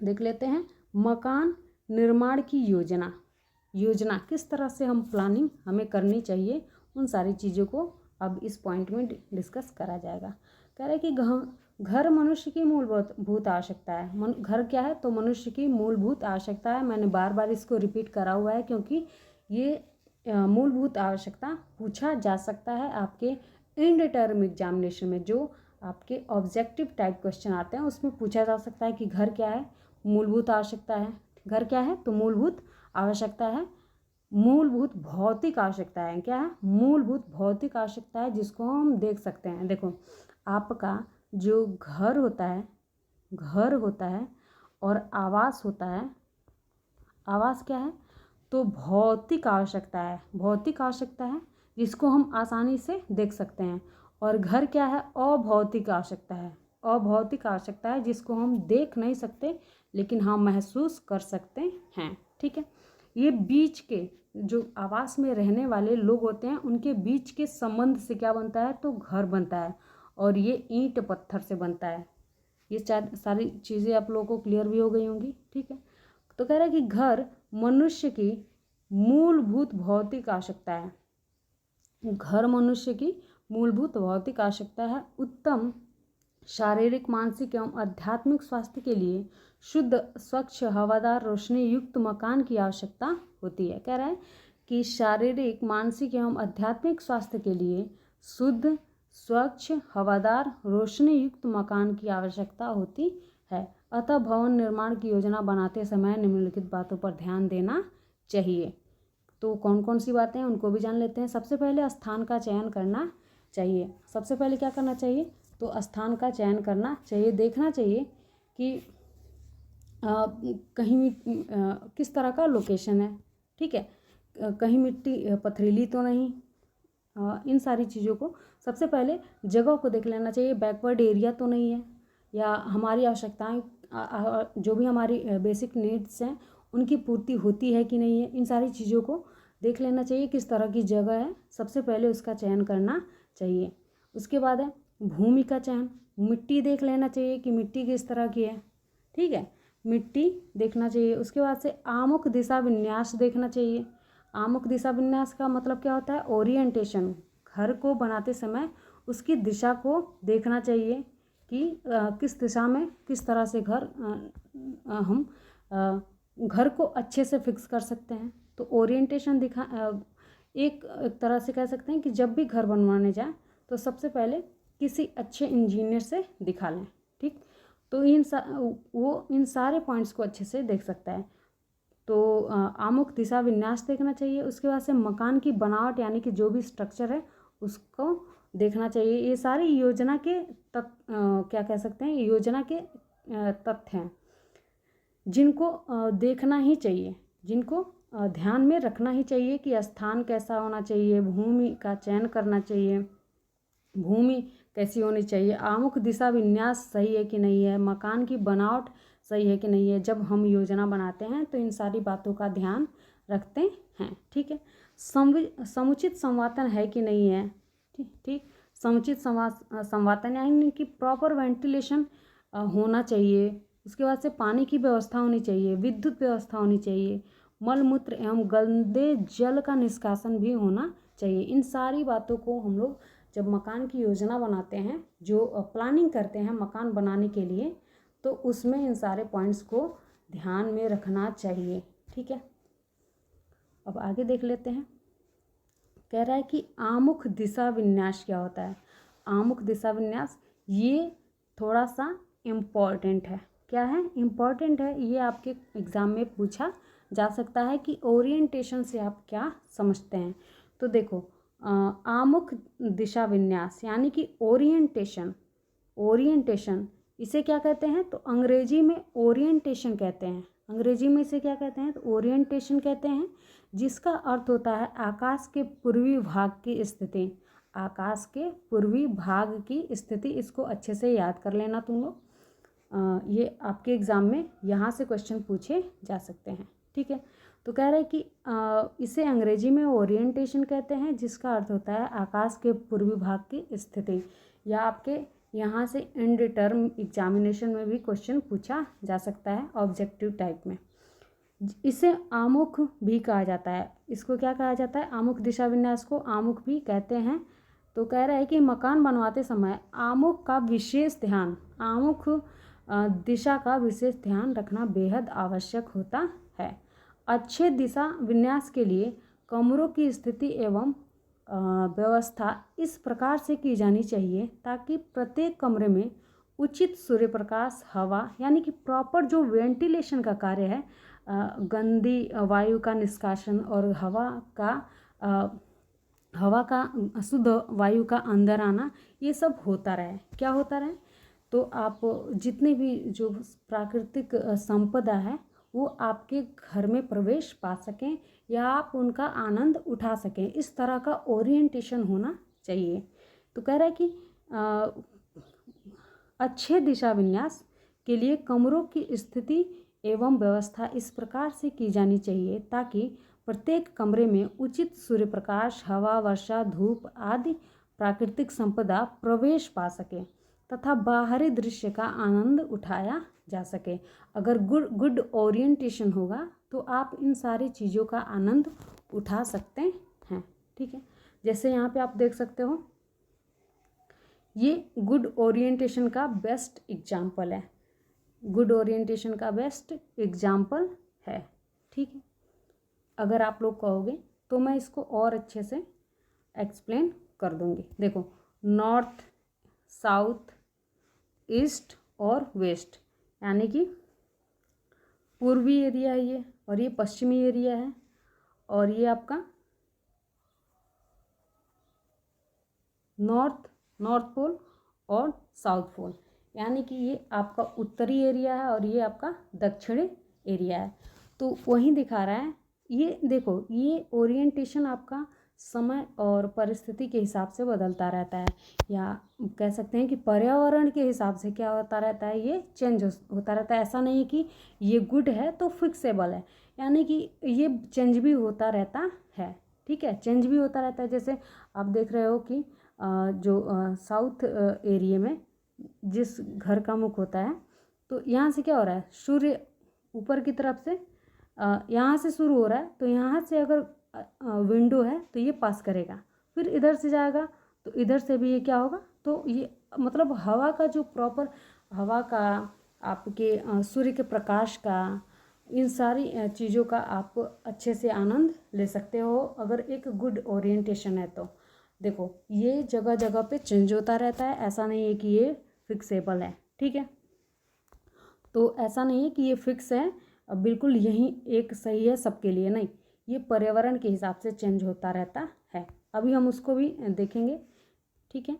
देख लेते हैं मकान निर्माण की योजना किस तरह से हम प्लानिंग हमें करनी चाहिए, उन सारी चीज़ों को अब इस पॉइंट में डिस्कस करा जाएगा। कह रहे हैं कि घर मनुष्य की मूलभूत आवश्यकता है। घर क्या है? तो मनुष्य की मूलभूत आवश्यकता है। मैंने बार बार इसको रिपीट करा हुआ है क्योंकि ये मूलभूत आवश्यकता पूछा जा सकता है आपके एंड टर्म एग्जामिनेशन में। जो आपके ऑब्जेक्टिव टाइप क्वेश्चन आते हैं उसमें पूछा जा सकता है कि घर क्या है? मूलभूत आवश्यकता है। घर क्या है? तो मूलभूत आवश्यकता है, मूलभूत भौतिक आवश्यकता है। क्या है? मूलभूत भौतिक आवश्यकता है, जिसको हम देख सकते हैं। देखो, आपका जो घर होता है और आवास होता है। आवास क्या है? तो भौतिक आवश्यकता है जिसको हम आसानी से देख सकते हैं। और घर क्या है? अभौतिक आवश्यकता है जिसको हम देख नहीं सकते लेकिन हम महसूस कर सकते हैं। ठीक है, ये बीच के जो आवास में रहने वाले लोग होते हैं उनके बीच के संबंध से क्या बनता है? तो घर बनता है, और ये ईंट पत्थर से बनता है। ये सारी चीज़ें आप लोगों को क्लियर भी हो गई होंगी। ठीक है, तो कह रहा है कि घर मनुष्य की मूलभूत भौतिक आवश्यकता है। घर मनुष्य की मूलभूत भौतिक आवश्यकता है। उत्तम शारीरिक, मानसिक एवं आध्यात्मिक स्वास्थ्य के लिए शुद्ध, स्वच्छ, हवादार, रोशनी युक्त मकान की आवश्यकता होती है। कह रहा है कि शारीरिक, मानसिक एवं आध्यात्मिक स्वास्थ्य के लिए शुद्ध, स्वच्छ, हवादार, रोशनी युक्त मकान की आवश्यकता होती है। अतः भवन निर्माण की योजना बनाते समय निम्नलिखित बातों पर ध्यान देना चाहिए। तो कौन कौन सी बातें हैं उनको भी जान लेते हैं। सबसे पहले स्थान का चयन करना चाहिए। सबसे पहले क्या करना चाहिए? तो स्थान का चयन करना चाहिए। देखना चाहिए कि कहीं किस तरह का लोकेशन है। ठीक है, कहीं मिट्टी पथरीली तो नहीं। इन सारी चीज़ों को सबसे पहले जगह को देख लेना चाहिए। बैकवर्ड एरिया तो नहीं है, या हमारी आवश्यकताएं जो भी हमारी बेसिक नीड्स हैं उनकी पूर्ति होती है कि नहीं है। इन सारी चीज़ों को देख लेना चाहिए किस तरह की जगह है, सबसे पहले उसका चयन करना चाहिए। उसके बाद है भूमि का चयन। मिट्टी देख लेना चाहिए कि मिट्टी किस तरह की है। ठीक है, मिट्टी देखना चाहिए। उसके बाद से आमुख दिशा विन्यास देखना चाहिए। आमुख दिशा विन्यास का मतलब क्या होता है? ओरिएंटेशन। घर को बनाते समय उसकी दिशा को देखना चाहिए कि किस दिशा में किस तरह से हम घर को अच्छे से फिक्स कर सकते हैं। तो ओरिएंटेशन एक तरह से कह सकते हैं कि जब भी घर बनवाने जाए तो सबसे पहले किसी अच्छे इंजीनियर से दिखा लें। ठीक, तो वो इन सारे पॉइंट्स को अच्छे से देख सकता है। तो आमुख दिशा विन्यास देखना चाहिए। उसके बाद से मकान की बनावट यानी कि जो भी स्ट्रक्चर है उसको देखना चाहिए। ये सारी योजना के क्या कह सकते हैं? योजना के तथ्य हैं जिनको देखना ही चाहिए, जिनको ध्यान में रखना ही चाहिए कि स्थान कैसा होना चाहिए, भूमि का चयन करना चाहिए, भूमि कैसी होनी चाहिए, आमुख दिशा विन्यास सही है कि नहीं है, मकान की बनावट सही है कि नहीं है। जब हम योजना बनाते हैं तो इन सारी बातों का ध्यान रखते हैं। ठीक है, समुचित संवातन है कि नहीं है। ठीक, समुचित संवातन यानी कि प्रॉपर वेंटिलेशन होना चाहिए। उसके बाद से पानी की व्यवस्था होनी चाहिए, विद्युत व्यवस्था होनी चाहिए, मल मूत्र एवं गंदे जल का निष्कासन भी होना चाहिए। इन सारी बातों को हम लोग जब मकान की योजना बनाते हैं, जो प्लानिंग करते हैं मकान बनाने के लिए, तो उसमें इन सारे पॉइंट्स को ध्यान में रखना चाहिए। ठीक है, अब आगे देख लेते हैं। कह रहा है कि आमुख दिशा विन्यास क्या होता है? आमुख दिशा विन्यास ये थोड़ा सा इम्पॉर्टेंट है। क्या है? इम्पॉर्टेंट है। ये आपके एग्ज़ाम में पूछा जा सकता है कि ओरिएंटेशन से आप क्या समझते हैं। तो देखो, आमुख दिशा विन्यास यानी कि ओरिएंटेशन इसे क्या कहते हैं? तो अंग्रेजी में ओरिएंटेशन कहते हैं। अंग्रेजी में इसे क्या कहते हैं? तो ओरिएंटेशन कहते हैं, जिसका अर्थ होता है आकाश के पूर्वी भाग की स्थिति। आकाश के पूर्वी भाग की स्थिति, इसको अच्छे से याद कर लेना तुम लोग। ये आपके एग्ज़ाम में यहाँ से क्वेश्चन पूछे जा सकते हैं। ठीक है, तो कह रहे हैं कि इसे अंग्रेजी में ओरिएंटेशन कहते हैं, जिसका अर्थ होता है आकाश के पूर्वी भाग की स्थिति। या आपके यहाँ से एंड टर्म एग्जामिनेशन में भी क्वेश्चन पूछा जा सकता है ऑब्जेक्टिव टाइप में। इसे आमुख भी कहा जाता है। इसको क्या कहा जाता है? आमुख दिशा विन्यास को आमुख भी कहते हैं। तो कह रहा है कि मकान बनवाते समय आमुख का विशेष ध्यान, आमुख दिशा का विशेष ध्यान रखना बेहद आवश्यक होता है। अच्छे दिशा विन्यास के लिए कमरों की स्थिति एवं व्यवस्था इस प्रकार से की जानी चाहिए ताकि प्रत्येक कमरे में उचित सूर्य प्रकाश, हवा, यानी कि प्रॉपर जो वेंटिलेशन का कार्य है, गंदी वायु का निष्कासन और हवा का शुद्ध वायु का अंदर आना, ये सब होता रहे। क्या होता रहे? तो आप जितने भी जो प्राकृतिक संपदा है वो आपके घर में प्रवेश पा सकें या आप उनका आनंद उठा सकें, इस तरह का ओरिएंटेशन होना चाहिए। तो कह रहा है कि अच्छे दिशा विन्यास के लिए कमरों की स्थिति एवं व्यवस्था इस प्रकार से की जानी चाहिए ताकि प्रत्येक कमरे में उचित सूर्य प्रकाश, हवा, वर्षा, धूप आदि प्राकृतिक संपदा प्रवेश पा सके तथा बाहरी दृश्य का आनंद उठाया जा सके। अगर गुड ओरिएंटेशन होगा तो आप इन सारी चीज़ों का आनंद उठा सकते हैं। ठीक है, जैसे यहाँ पे आप देख सकते हो, ये गुड ओरिएंटेशन का बेस्ट एग्जाम्पल है। गुड ओरिएंटेशन का बेस्ट एग्जाम्पल है। ठीक है, अगर आप लोग कहोगे तो मैं इसको और अच्छे से एक्सप्लेन कर दूंगी। देखो, नॉर्थ, साउथ, ईस्ट और वेस्ट, यानी कि पूर्वी एरिया है ये, और ये पश्चिमी एरिया है, और ये आपका नॉर्थ पोल और साउथ पोल, यानी कि ये आपका उत्तरी एरिया है और ये आपका दक्षिणी एरिया है। तो वहीं दिखा रहा है। ये देखो, ये ओरिएंटेशन आपका समय और परिस्थिति के हिसाब से बदलता रहता है, या कह सकते हैं कि पर्यावरण के हिसाब से क्या होता रहता है, ये चेंज होता रहता है। ऐसा नहीं है कि ये गुड है तो फिक्सेबल है, यानी कि ये चेंज भी होता रहता है। ठीक है, चेंज भी होता रहता है। जैसे आप देख रहे हो कि जो साउथ एरिया में जिस घर का मुख होता है, तो यहाँ से क्या हो रहा है, सूर्य ऊपर की तरफ से यहाँ से शुरू हो रहा है, तो यहाँ से अगर विंडो है तो ये पास करेगा, फिर इधर से जाएगा तो इधर से भी ये क्या होगा, तो ये मतलब हवा का जो प्रॉपर हवा का, आपके सूर्य के प्रकाश का, इन सारी चीज़ों का आप अच्छे से आनंद ले सकते हो अगर एक गुड ओरिएंटेशन है तो। देखो, ये जगह जगह पे चेंज होता रहता है, ऐसा नहीं है कि ये फिक्सेबल है। ठीक है, तो ऐसा नहीं है कि ये फिक्स है, बिल्कुल यही एक सही है सबके लिए, नहीं, ये पर्यावरण के हिसाब से चेंज होता रहता है। अभी हम उसको भी देखेंगे। ठीक है,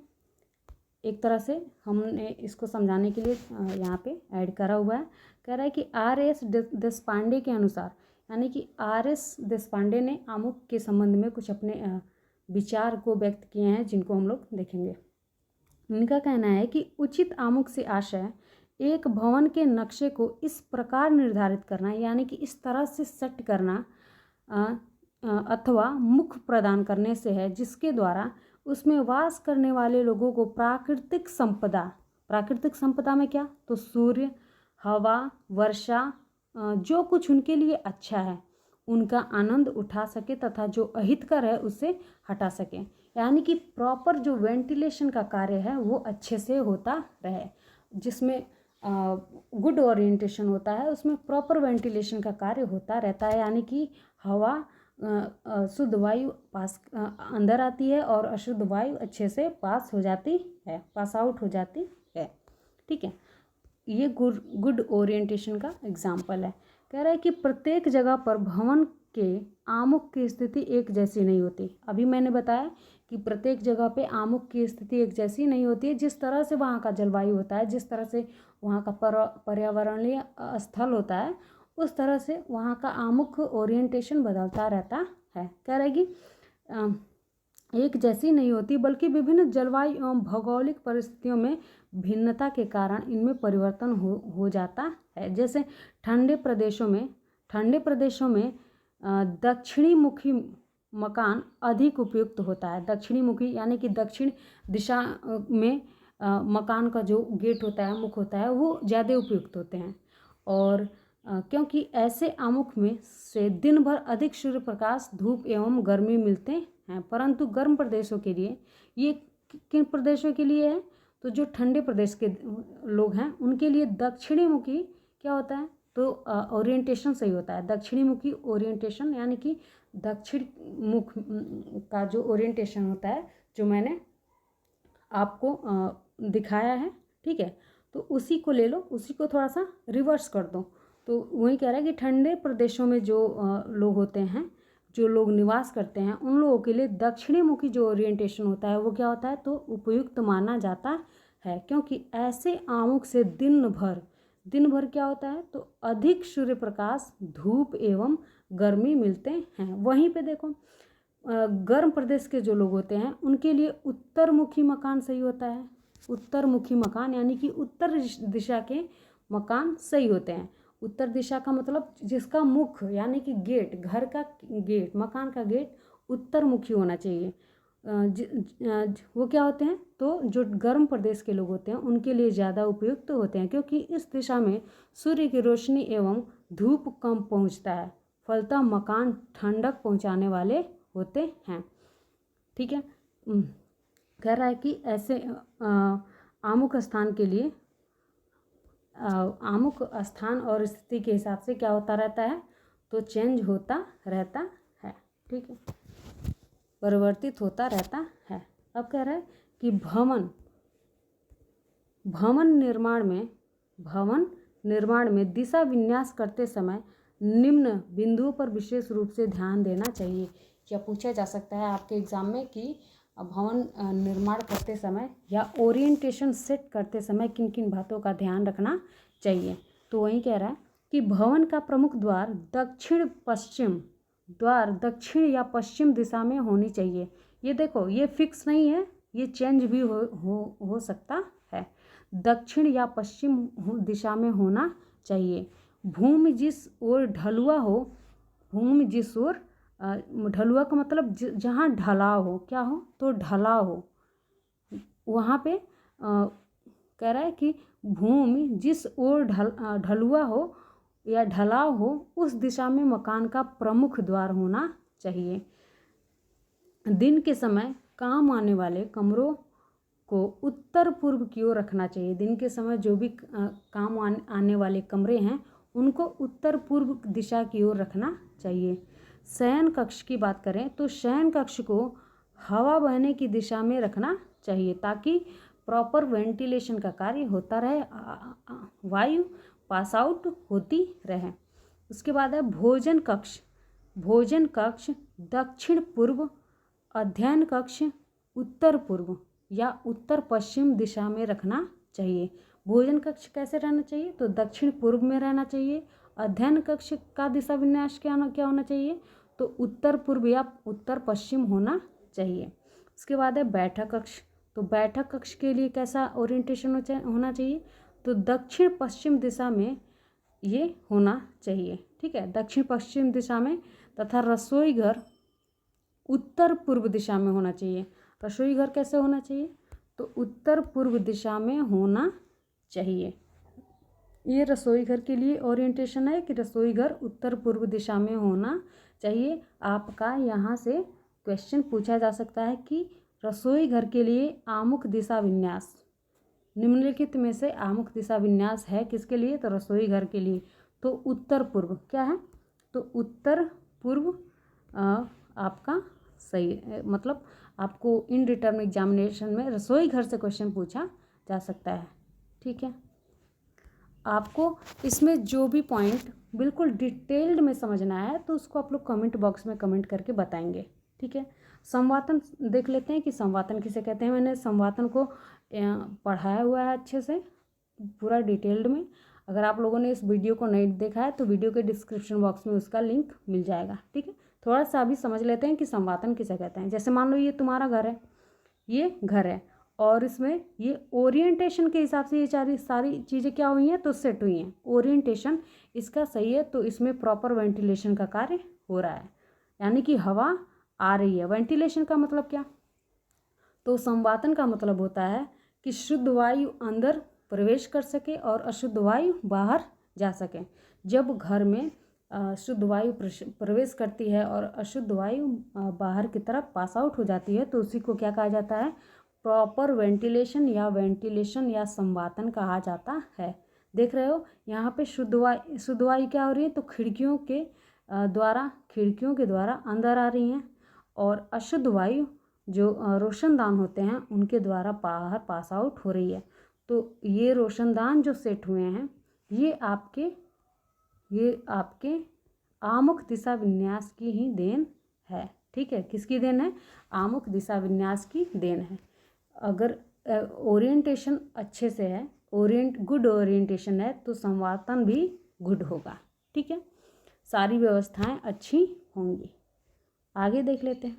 एक तरह से हमने इसको समझाने के लिए यहाँ पे ऐड करा हुआ है। कह रहा है कि R.S. देशपांडे के अनुसार, यानी कि R.S. देशपांडे ने आमुख के संबंध में कुछ अपने विचार को व्यक्त किए हैं, जिनको हम लोग देखेंगे। उनका कहना है कि उचित आमुख से आशय एक भवन के नक्शे को इस प्रकार निर्धारित करना, यानी कि इस तरह से सेट करना अथवा मुख प्रदान करने से है जिसके द्वारा उसमें वास करने वाले लोगों को प्राकृतिक संपदा में क्या, तो सूर्य, हवा, वर्षा, जो कुछ उनके लिए अच्छा है उनका आनंद उठा सके तथा जो अहितकर है उसे हटा सके, यानी कि प्रॉपर जो वेंटिलेशन का कार्य है वो अच्छे से होता रहे। जिसमें गुड ओरिएंटेशन होता है उसमें प्रॉपर वेंटिलेशन का कार्य होता रहता है, यानी कि हवा, शुद्ध वायु पास अंदर आती है और अशुद्ध वायु अच्छे से पास हो जाती है, पास आउट हो जाती है। ठीक है, ये गुड ओरिएंटेशन का एग्जाम्पल है। कह रहा है कि प्रत्येक जगह पर भवन के आमुख की स्थिति एक जैसी नहीं होती। अभी मैंने बताया कि प्रत्येक जगह पे आमुख की स्थिति एक जैसी नहीं होती है। जिस तरह से वहाँ का जलवायु होता है, जिस तरह से वहाँ का पर्यावरणीय स्थल होता है, उस तरह से वहाँ का आमुख ओरिएंटेशन बदलता रहता है। कह रहा है कि एक जैसी नहीं होती, बल्कि विभिन्न जलवायु एवं भौगोलिक परिस्थितियों में भिन्नता के कारण इनमें परिवर्तन हो जाता है। जैसे ठंडे प्रदेशों में दक्षिणी मुखी मकान अधिक उपयुक्त होता है। दक्षिणी मुखी यानी कि दक्षिण दिशा में मकान का जो गेट होता है, मुख होता है, वो ज़्यादा उपयुक्त होते हैं। और क्योंकि ऐसे आमुख में से दिन भर अधिक सूर्य प्रकाश, धूप एवं गर्मी मिलते हैं। परंतु गर्म प्रदेशों के लिए, ये किन प्रदेशों के लिए है, तो जो ठंडे प्रदेश के लोग हैं उनके लिए दक्षिणी मुखी क्या होता है, तो ओरिएंटेशन सही होता है। दक्षिणी मुखी ओरिएंटेशन यानी कि दक्षिण मुख का जो ओरिएंटेशन होता है, जो मैंने आपको दिखाया है, ठीक है, तो उसी को ले लो, उसी को थोड़ा सा रिवर्स कर दो। तो वही कह रहा है कि ठंडे प्रदेशों में जो लोग होते हैं, जो लोग निवास करते हैं, उन लोगों के लिए दक्षिणी मुखी जो ओरिएंटेशन होता है वो क्या होता है, तो उपयुक्त माना जाता है। क्योंकि ऐसे आमुख से दिन भर क्या होता है, तो अधिक सूर्य प्रकाश, धूप एवं गर्मी मिलते हैं। वहीं पे देखो गर्म प्रदेश के जो लोग होते हैं उनके लिए उत्तरमुखी मकान सही होता है। उत्तरमुखी मकान यानी कि उत्तर दिशा के मकान सही होते हैं। उत्तर दिशा का मतलब जिसका मुख यानी कि गेट, घर का गेट, मकान का गेट उत्तरमुखी होना चाहिए। वो क्या होते हैं, तो जो गर्म प्रदेश के लोग होते हैं उनके लिए ज़्यादा उपयुक्त होते हैं, क्योंकि इस दिशा में सूर्य की रोशनी एवं धूप कम पहुंचता है। फलतः मकान ठंडक पहुंचाने वाले होते हैं। ठीक है, कह रहा है कि ऐसे आमुख स्थान के लिए आमुख स्थान और स्थिति के हिसाब से क्या होता रहता है, तो चेंज होता रहता है। ठीक है, परिवर्तित होता रहता है। अब कह रहा है कि भवन निर्माण में दिशा विन्यास करते समय निम्न बिंदुओं पर विशेष रूप से ध्यान देना चाहिए। क्या पूछा जा सकता है आपके एग्जाम में कि भवन निर्माण करते समय या ओरिएंटेशन सेट करते समय किन किन बातों का ध्यान रखना चाहिए। तो वही कह रहा है कि भवन का प्रमुख द्वार दक्षिण या पश्चिम दिशा में होनी चाहिए। ये देखो, ये फिक्स नहीं है, ये चेंज भी हो सकता है। दक्षिण या पश्चिम दिशा में होना चाहिए। भूमि जिस ओर ढलुआ हो, भूमि जिस ओर ढलुआ का मतलब जहाँ ढलाव हो, क्या हो, तो ढलाव हो, वहाँ पे कह रहा है कि भूमि जिस ओर ढलुआ हो या ढलाव हो, उस दिशा में मकान का प्रमुख द्वार होना चाहिए। दिन के समय काम आने वाले कमरों को उत्तर पूर्व की ओर रखना चाहिए। दिन के समय जो भी काम आने वाले कमरे हैं उनको उत्तर पूर्व दिशा की ओर रखना चाहिए। शयन कक्ष की बात करें तो शयन कक्ष को हवा बहने की दिशा में रखना चाहिए, ताकि प्रॉपर वेंटिलेशन का कार्य होता रहे, वायु पास आउट होती रहे। उसके बाद है भोजन कक्ष दक्षिण पूर्व, अध्ययन कक्ष उत्तर पूर्व या उत्तर पश्चिम दिशा में रखना चाहिए। भोजन कक्ष कैसे रहना चाहिए, तो दक्षिण पूर्व में रहना चाहिए। अध्ययन कक्ष का दिशा विन्यास क्या होना चाहिए, तो उत्तर पूर्व या उत्तर पश्चिम होना चाहिए। उसके बाद है बैठक कक्ष। तो बैठक कक्ष के लिए कैसा ओरिएंटेशन होना चाहिए, तो दक्षिण पश्चिम दिशा में ये होना चाहिए। ठीक है, दक्षिण पश्चिम दिशा में। तथा रसोई घर उत्तर पूर्व दिशा में होना चाहिए। रसोई घर कैसे होना चाहिए, तो उत्तर पूर्व दिशा में होना चाहिए। ये रसोई घर के लिए ओरिएंटेशन है कि रसोई घर उत्तर पूर्व दिशा में होना चाहिए। आपका यहाँ से क्वेश्चन पूछा जा सकता है कि रसोई घर के लिए आमुख दिशा विन्यास, निम्नलिखित में से आमुख दिशा विन्यास है किसके लिए, तो रसोई घर के लिए। तो उत्तर पूर्व क्या है, तो उत्तर पूर्व आपका सही, मतलब आपको इनडिटर्मिनेट एग्जामिनेशन में रसोई घर से क्वेश्चन पूछा जा सकता है। ठीक है, आपको इसमें जो भी पॉइंट बिल्कुल डिटेल्ड में समझना है तो उसको आप लोग कमेंट बॉक्स में कमेंट करके बताएंगे। ठीक है, संवातन देख लेते हैं कि संवातन किसे कहते हैं। मैंने संवातन को पढ़ाया हुआ है अच्छे से पूरा डिटेल्ड में। अगर आप लोगों ने इस वीडियो को नहीं देखा है तो वीडियो के डिस्क्रिप्शन बॉक्स में उसका लिंक मिल जाएगा। ठीक है, थोड़ा सा अभी समझ लेते हैं कि संवातन किसे कहते हैं। जैसे मान लो ये तुम्हारा घर है, ये घर है और इसमें ये ओरिएंटेशन के हिसाब से ये सारी चीज़ें क्या हुई हैं, तो सेट हुई हैं। ओरिएंटेशन इसका सही है तो इसमें प्रॉपर वेंटिलेशन का कार्य हो रहा है, यानी कि हवा आ रही है। वेंटिलेशन का मतलब क्या, तो संवातन का मतलब होता है कि शुद्ध वायु अंदर प्रवेश कर सके और अशुद्ध वायु बाहर जा सके। जब घर में शुद्ध वायु प्रवेश करती है और अशुद्ध वायु बाहर की तरफ पास आउट हो जाती है तो उसी को क्या कहा जाता है, प्रॉपर वेंटिलेशन या संवातन कहा जाता है। देख रहे हो यहाँ पे शुद्ध वायु क्या हो रही है, तो खिड़कियों के द्वारा अंदर आ रही हैं और अशुद्ध वायु जो रोशनदान होते हैं उनके द्वारा बाहर पास आउट हो रही है। तो ये रोशनदान जो सेट हुए हैं ये आपके आमुख दिशा विन्यास की ही देन है। ठीक है, किसकी देन है, आमुख दिशा विन्यास की देन है। अगर ओरिएंटेशन अच्छे से है, गुड ओरिएंटेशन है तो संवातन भी गुड होगा। ठीक है, सारी व्यवस्थाएं अच्छी होंगी। आगे देख लेते हैं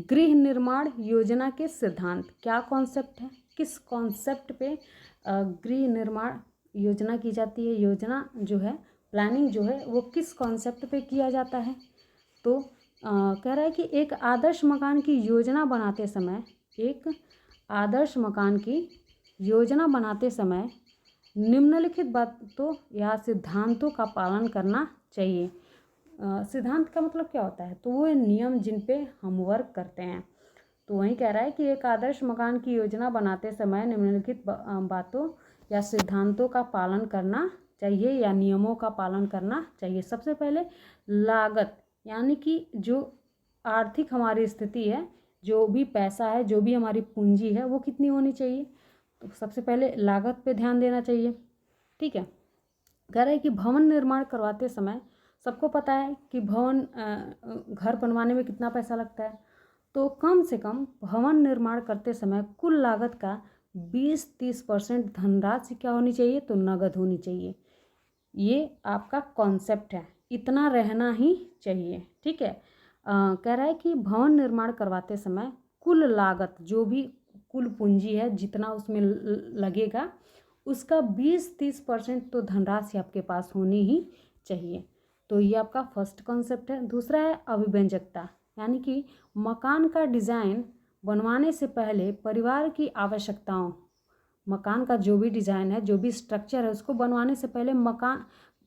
गृह निर्माण योजना के सिद्धांत। क्या कॉन्सेप्ट है, किस कॉन्सेप्ट पे गृह निर्माण योजना की जाती है। योजना जो है, प्लानिंग जो है वो किस कॉन्सेप्ट पे किया जाता है। तो कह रहा है कि एक आदर्श मकान की योजना बनाते समय निम्नलिखित बातों या सिद्धांतों का पालन करना चाहिए। सिद्धांत का मतलब क्या होता है, तो वो नियम जिन पे हम वर्क करते हैं। तो वही कह रहा है कि एक आदर्श मकान की योजना बनाते समय निम्नलिखित बातों या सिद्धांतों का पालन करना चाहिए या नियमों का पालन करना चाहिए। सबसे पहले लागत, यानी कि जो आर्थिक हमारी स्थिति है, जो भी पैसा है, जो भी हमारी पूंजी है वो कितनी होनी चाहिए। तो सबसे पहले लागत पे ध्यान देना चाहिए। ठीक है, कह रहा है कि भवन निर्माण करवाते समय सबको पता है कि घर बनवाने में कितना पैसा लगता है। तो कम से कम भवन निर्माण करते समय कुल लागत का 20-30% धनराशि क्या होनी चाहिए, तो नगद होनी चाहिए। ये आपका कॉन्सेप्ट है, इतना रहना ही चाहिए। ठीक है, कह रहा है कि भवन निर्माण करवाते समय कुल लागत, जो भी कुल पूंजी है, जितना उसमें लगेगा उसका 20-30% तो धनराशि आपके पास होनी ही चाहिए। तो ये आपका फर्स्ट कॉन्सेप्ट है। दूसरा है अभिव्यंजकता, यानी कि मकान का डिज़ाइन बनवाने से पहले परिवार की आवश्यकताओं, मकान का जो भी डिज़ाइन है, जो भी स्ट्रक्चर है, उसको बनवाने से पहले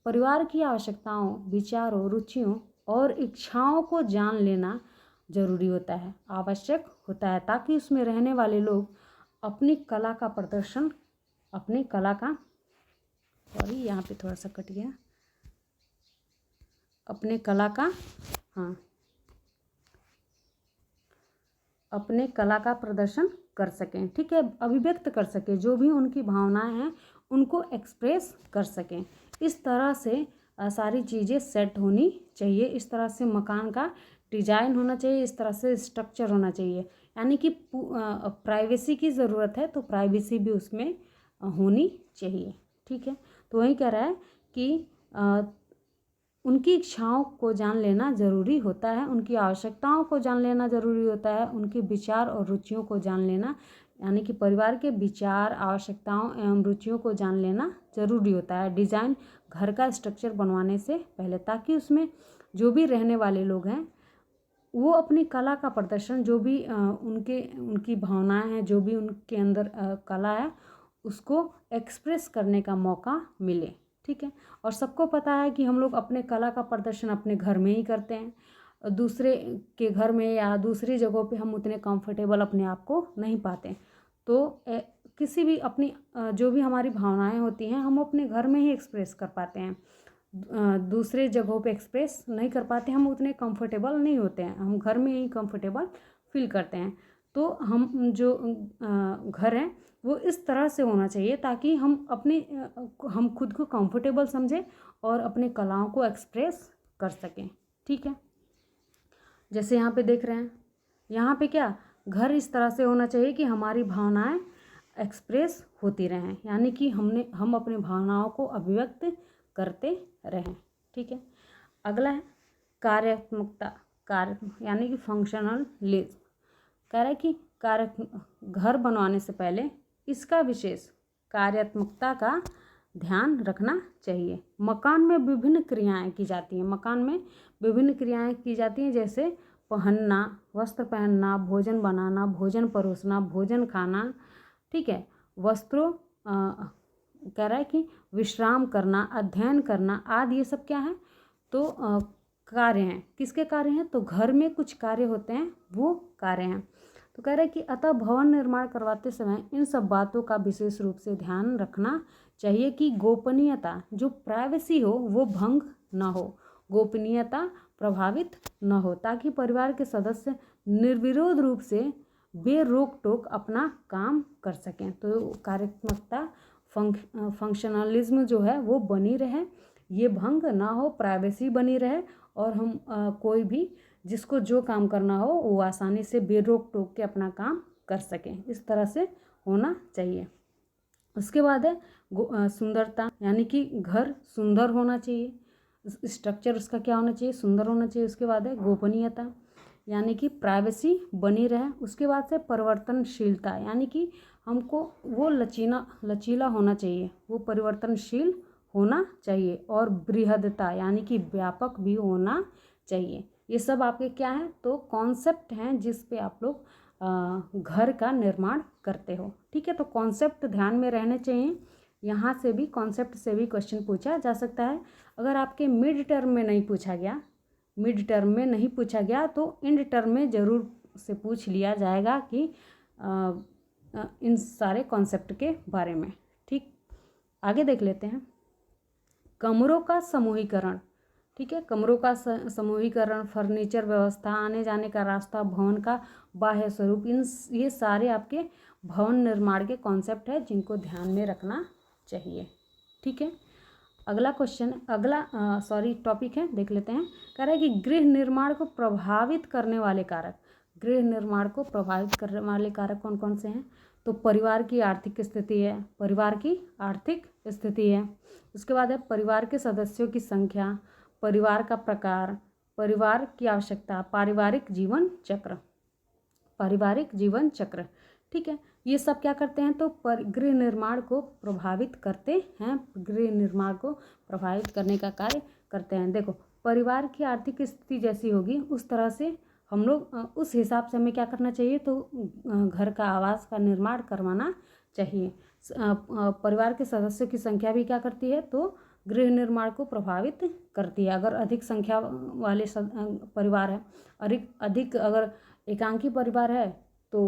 परिवार की आवश्यकताओं, विचारों, रुचियों और इच्छाओं को जान लेना जरूरी होता है, आवश्यक होता है, ताकि उसमें रहने वाले लोग अपनी कला का प्रदर्शन, यहाँ पे थोड़ा सा कट गया, अपने कला का प्रदर्शन कर सकें। ठीक है, अभिव्यक्त कर सकें, जो भी उनकी भावनाएं हैं उनको एक्सप्रेस कर सकें। इस तरह से सारी चीज़ें सेट होनी चाहिए, इस तरह से मकान का डिजाइन होना चाहिए, इस तरह से स्ट्रक्चर होना चाहिए। यानी कि प्राइवेसी की ज़रूरत है तो प्राइवेसी भी उसमें होनी चाहिए। ठीक है, तो वही कह रहा है कि उनकी इच्छाओं को जान लेना ज़रूरी होता है, उनकी आवश्यकताओं को जान लेना ज़रूरी होता है, उनके विचार और रुचियों को जान लेना, यानी कि परिवार के विचार, आवश्यकताओं एवं रुचियों को जान लेना ज़रूरी होता है डिज़ाइन, घर का स्ट्रक्चर बनवाने से पहले, ताकि उसमें जो भी रहने वाले लोग हैं वो अपनी कला का प्रदर्शन, जो भी उनकी भावनाएं हैं, जो भी उनके अंदर कला है, उसको एक्सप्रेस करने का मौका मिले। ठीक है, और सबको पता है कि हम लोग अपने कला का प्रदर्शन अपने घर में ही करते हैं, दूसरे के घर में या दूसरी जगहों पे हम उतने कंफर्टेबल अपने आप को नहीं पाते। तो किसी भी अपनी जो भी हमारी भावनाएं होती हैं हम अपने घर में ही एक्सप्रेस कर पाते हैं, दूसरे जगहों पे एक्सप्रेस नहीं कर पाते, हम उतने कंफर्टेबल नहीं होते हैं, हम घर में ही कंफर्टेबल फील करते हैं। तो हम जो घर हैं वो इस तरह से होना चाहिए ताकि हम खुद को कंफर्टेबल समझें और अपने कलाओं को एक्सप्रेस कर सकें। ठीक है, जैसे यहाँ पे देख रहे हैं, यहाँ पे क्या घर इस तरह से होना चाहिए कि हमारी भावनाएं एक्सप्रेस होती रहें, यानी कि हम अपनी भावनाओं को अभिव्यक्त करते रहें। ठीक है, अगला है कार्यात्मकता, यानी कि फंक्शनलिज्म। कह रहा है कि घर बनवाने से पहले इसका विशेष कार्यात्मकता का ध्यान रखना चाहिए। मकान में विभिन्न क्रियाएं की जाती हैं, जैसे पहनना, वस्त्र पहनना, भोजन बनाना, भोजन परोसना, भोजन खाना, ठीक है। वस्त्रों कह रहा है कि विश्राम करना, अध्ययन करना आदि, ये सब क्या है तो कार्य हैं। किसके कार्य हैं तो घर में कुछ कार्य होते हैं वो कार्य हैं। तो कह रहे हैं कि अतः भवन निर्माण करवाते समय इन सब बातों का विशेष रूप से ध्यान रखना चाहिए कि गोपनीयता, जो प्राइवेसी हो वो भंग ना हो, गोपनीयता प्रभावित न हो, ताकि परिवार के सदस्य निर्विरोध रूप से बेरोक टोक अपना काम कर सकें। तो कार्यात्मकता, फंक्शनलिज्म जो है वो बनी रहे, ये भंग ना हो, प्राइवेसी बनी रहे, और हम कोई भी जिसको जो काम करना हो वो आसानी से बेरोक टोक के अपना काम कर सकें, इस तरह से होना चाहिए। उसके बाद है सुंदरता, यानी कि घर सुंदर होना चाहिए, स्ट्रक्चर उसका क्या होना चाहिए, सुंदर होना चाहिए। उसके बाद है गोपनीयता, यानी कि प्राइवेसी बनी रहे। उसके बाद से परिवर्तनशीलता, यानी कि हमको वो लचीला होना चाहिए, वो परिवर्तनशील होना चाहिए। और बृहदता, यानी कि व्यापक भी होना चाहिए। ये सब आपके क्या हैं तो कॉन्सेप्ट हैं जिस पे आप लोग घर का निर्माण करते हो, ठीक है। तो कॉन्सेप्ट ध्यान में रहने चाहिए। यहाँ से भी कॉन्सेप्ट से भी क्वेश्चन पूछा जा सकता है। अगर आपके मिड टर्म में नहीं पूछा गया तो एंड टर्म में ज़रूर से पूछ लिया जाएगा कि इन सारे कॉन्सेप्ट के बारे में, ठीक। आगे देख लेते हैं कमरों का समूहीकरण, ठीक है। कमरों का समूहीकरण, फर्नीचर व्यवस्था, आने जाने का रास्ता, भवन का बाह्य स्वरूप, ये सारे आपके भवन निर्माण के कॉन्सेप्ट है जिनको ध्यान में रखना चाहिए, ठीक है। अगला क्वेश्चन, टॉपिक है, देख लेते हैं। कह रहा है कि गृह निर्माण को प्रभावित करने वाले कारक, गृह निर्माण को प्रभावित करने वाले कारक कौन कौन से हैं तो परिवार की आर्थिक स्थिति है, परिवार की आर्थिक स्थिति है। उसके बाद है परिवार के सदस्यों की संख्या, परिवार का प्रकार, परिवार की आवश्यकता, पारिवारिक जीवन चक्र, ठीक है। ये सब क्या करते हैं तो गृह निर्माण को प्रभावित करते हैं, गृह निर्माण को प्रभावित करने का कार्य करते हैं। देखो परिवार की आर्थिक स्थिति जैसी होगी उस तरह से हम लोग उस हिसाब से हमें क्या करना चाहिए तो घर का आवास का निर्माण करवाना चाहिए। परिवार के सदस्यों की संख्या भी क्या करती है तो गृह निर्माण को प्रभावित करती है। अगर अधिक संख्या वाले परिवार है, अधिक अगर एकांकी परिवार है तो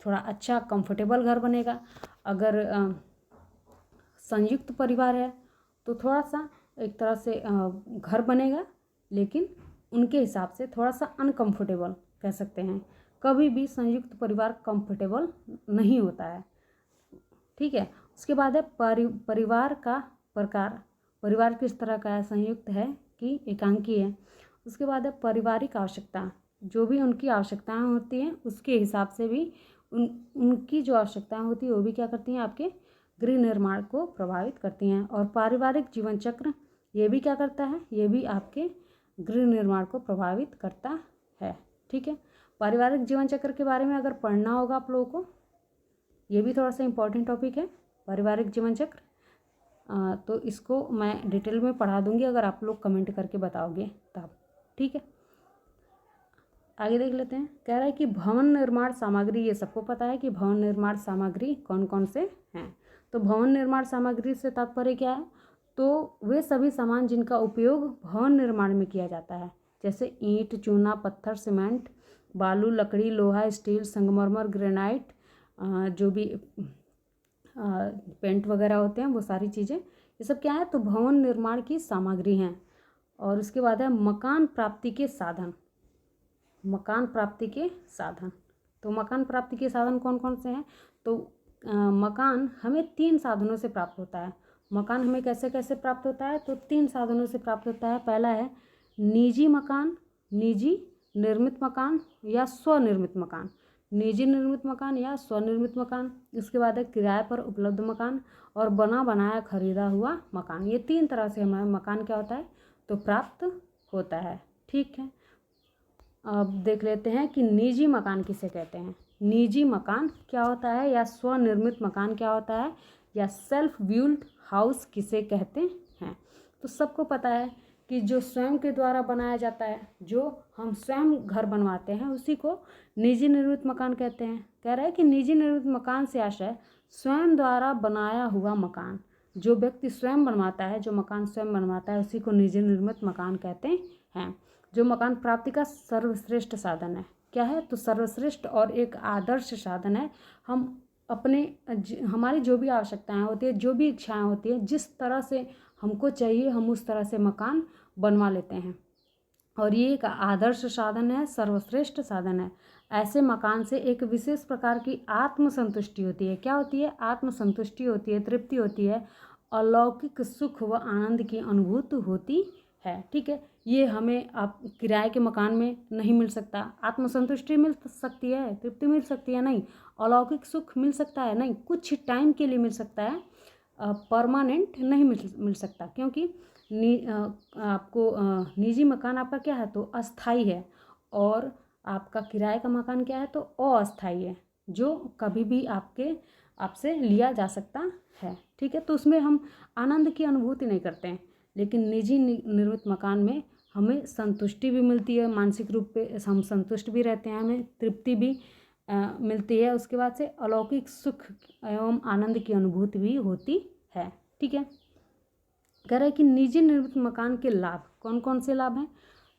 थोड़ा अच्छा कंफर्टेबल घर बनेगा। अगर संयुक्त परिवार है तो थोड़ा सा एक तरह से घर बनेगा लेकिन उनके हिसाब से थोड़ा सा अनकंफर्टेबल कह सकते हैं। कभी भी संयुक्त परिवार कंफर्टेबल नहीं होता है, ठीक है। उसके बाद है परिवार का प्रकार, परिवार किस तरह का है, संयुक्त है कि एकांकी है। उसके बाद है पारिवारिक आवश्यकता, जो भी उनकी आवश्यकताएं होती हैं उसके हिसाब से भी उनकी जो आवश्यकताएं होती हैं वो भी क्या करती हैं आपके गृह निर्माण को प्रभावित करती हैं। और पारिवारिक जीवन चक्र ये भी क्या करता है, ये भी आपके गृह निर्माण को प्रभावित करता है, ठीक है। पारिवारिक जीवन चक्र के बारे में अगर पढ़ना होगा आप लोगों को, ये भी थोड़ा सा इम्पोर्टेंट टॉपिक है पारिवारिक जीवन चक्र, तो इसको मैं डिटेल में पढ़ा दूंगी अगर आप लोग कमेंट करके बताओगे तब, ठीक है। आगे देख लेते हैं। कह रहा है कि भवन निर्माण सामग्री, ये सबको पता है कि भवन निर्माण सामग्री कौन कौन से हैं। तो भवन निर्माण सामग्री से तात्पर्य क्या है तो वे सभी सामान जिनका उपयोग भवन निर्माण में किया जाता है, जैसे ईंट, चूना, पत्थर, सीमेंट, बालू, लकड़ी, लोहा, स्टील, संगमरमर, ग्रेनाइट, जो भी पेंट वगैरह होते हैं वो सारी चीज़ें, ये सब क्या है तो भवन निर्माण की सामग्री हैं। और उसके बाद है मकान प्राप्ति के साधन, मकान प्राप्ति के साधन। तो मकान प्राप्ति के साधन कौन कौन से हैं तो मकान हमें 3 साधनों से प्राप्त होता है। मकान हमें कैसे कैसे प्राप्त होता है तो 3 साधनों से प्राप्त होता है। पहला है निजी मकान, निजी निर्मित मकान या स्वनिर्मित मकान, निजी निर्मित मकान या स्वनिर्मित मकान। इसके बाद है किराए पर उपलब्ध मकान और बना बनाया खरीदा हुआ मकान। ये 3 तरह से हमारा मकान क्या होता है तो प्राप्त होता है, ठीक है। अब देख लेते हैं कि निजी मकान किसे कहते हैं, निजी मकान क्या होता है या स्वनिर्मित मकान क्या होता है या सेल्फ बिल्ड हाउस किसे कहते हैं। तो सबको पता है कि जो स्वयं के द्वारा बनाया जाता है, जो हम स्वयं घर बनवाते हैं, उसी को निजी निर्मित मकान कहते हैं। कह रहा है कि निजी निर्मित मकान से आशय स्वयं द्वारा बनाया हुआ मकान। जो व्यक्ति स्वयं बनवाता है, जो मकान स्वयं बनवाता है, उसी को निजी निर्मित मकान कहते हैं। जो मकान प्राप्ति का सर्वश्रेष्ठ साधन है। क्या है? तो सर्वश्रेष्ठ और एक आदर्श साधन है। हम अपने हमारी जो भी आवश्यकताएं होती है, जो भी इच्छाएं होती है, जिस तरह से हमको चाहिए हम उस तरह से मकान बनवा लेते हैं, और ये एक आदर्श साधन है, सर्वश्रेष्ठ साधन है। ऐसे मकान से एक विशेष प्रकार की आत्मसंतुष्टि होती है। क्या होती है? आत्मसंतुष्टि होती है, तृप्ति होती है, अलौकिक सुख व आनंद की अनुभूति होती है। ठीक है, ये हमें आप किराए के मकान में नहीं मिल सकता। आत्मसंतुष्टि मिल सकती है, तृप्ति मिल सकती है, नहीं। अलौकिक सुख मिल सकता है, नहीं। कुछ टाइम के लिए मिल सकता है, परमानेंट नहीं मिल सकता, क्योंकि आपको निजी मकान आपका क्या है? तो अस्थाई है, और आपका किराए का मकान क्या है? तो अस्थाई है, जो कभी भी आपसे लिया जा सकता है। ठीक है, तो उसमें हम आनंद की अनुभूति नहीं करते हैं। लेकिन निजी निर्मित मकान में हमें संतुष्टि भी मिलती है, मानसिक रूप पे हम संतुष्ट भी रहते हैं, हमें तृप्ति भी मिलती है। उसके बाद से अलौकिक सुख एवं आनंद की अनुभूति भी होती है। ठीक है, कह रहा है कि निजी निर्मित मकान के लाभ कौन कौन से लाभ हैं?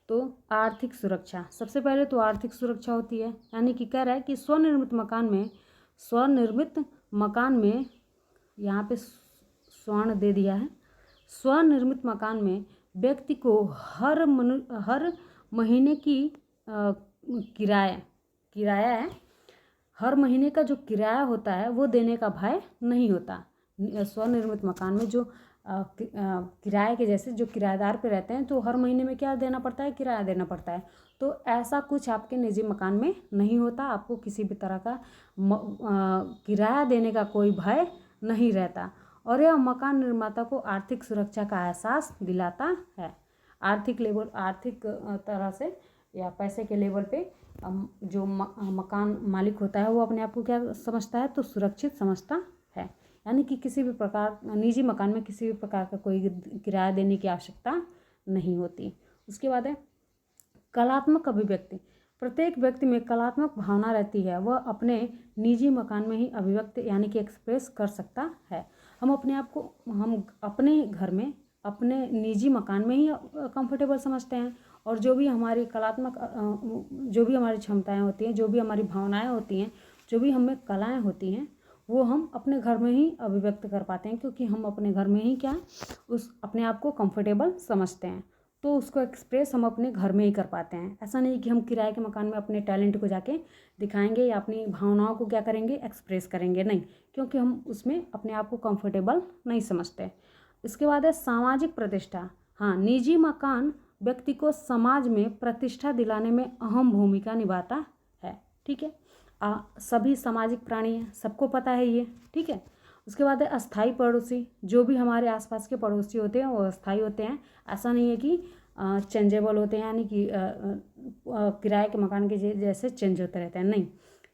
तो आर्थिक सुरक्षा, सबसे पहले तो आर्थिक सुरक्षा होती है। यानी कि कह रहा है कि स्वनिर्मित मकान में यहाँ पे स्वर्ण दे दिया है। स्वनिर्मित मकान में व्यक्ति को हर महीने की किराया है, हर महीने का जो किराया होता है वो देने का भय नहीं होता। स्वनिर्मित मकान में जो किराए के जैसे जो किराएदार पे रहते हैं, तो हर महीने में क्या देना पड़ता है? किराया देना पड़ता है। तो ऐसा कुछ आपके निजी मकान में नहीं होता। आपको किसी भी तरह का किराया देने का कोई भय नहीं रहता, और यह मकान निर्माता को आर्थिक सुरक्षा का एहसास दिलाता है। आर्थिक तरह से या पैसे के लेवल पे जो मकान मालिक होता है, वो अपने आप को क्या समझता है? तो सुरक्षित समझता है। यानी कि किसी भी प्रकार निजी मकान में किसी भी प्रकार का कोई किराया देने की आवश्यकता नहीं होती। उसके बाद है कलात्मक अभिव्यक्ति। प्रत्येक व्यक्ति में कलात्मक भावना रहती है, वह अपने निजी मकान में ही अभिव्यक्त यानी कि एक्सप्रेस कर सकता है। हम अपने घर में, अपने निजी मकान में ही कंफर्टेबल समझते हैं, और जो भी हमारी जो भी हमारी क्षमताएं होती हैं, जो भी हमारी भावनाएं होती हैं, जो भी हमें कलाएं होती हैं, वो हम अपने घर में ही अभिव्यक्त कर पाते हैं, क्योंकि हम अपने घर में ही अपने आप को कंफर्टेबल समझते हैं। तो उसको एक्सप्रेस हम अपने घर में ही कर पाते हैं। ऐसा नहीं कि हम किराए के मकान में अपने टैलेंट को जाके दिखाएंगे या अपनी भावनाओं को क्या करेंगे? एक्सप्रेस करेंगे, नहीं, क्योंकि हम उसमें अपने आप को कंफर्टेबल नहीं समझते। इसके बाद है सामाजिक प्रतिष्ठा। हाँ, निजी मकान व्यक्ति को समाज में प्रतिष्ठा दिलाने में अहम भूमिका निभाता है। ठीक है, सभी सामाजिक प्राणी हैं, सबको पता है ये। ठीक है, उसके बाद है अस्थाई पड़ोसी। जो भी हमारे आसपास के पड़ोसी होते हैं वो अस्थाई होते हैं। ऐसा नहीं है कि चेंजेबल होते हैं, यानी कि किराए के मकान के जैसे चेंज होते रहते हैं, नहीं।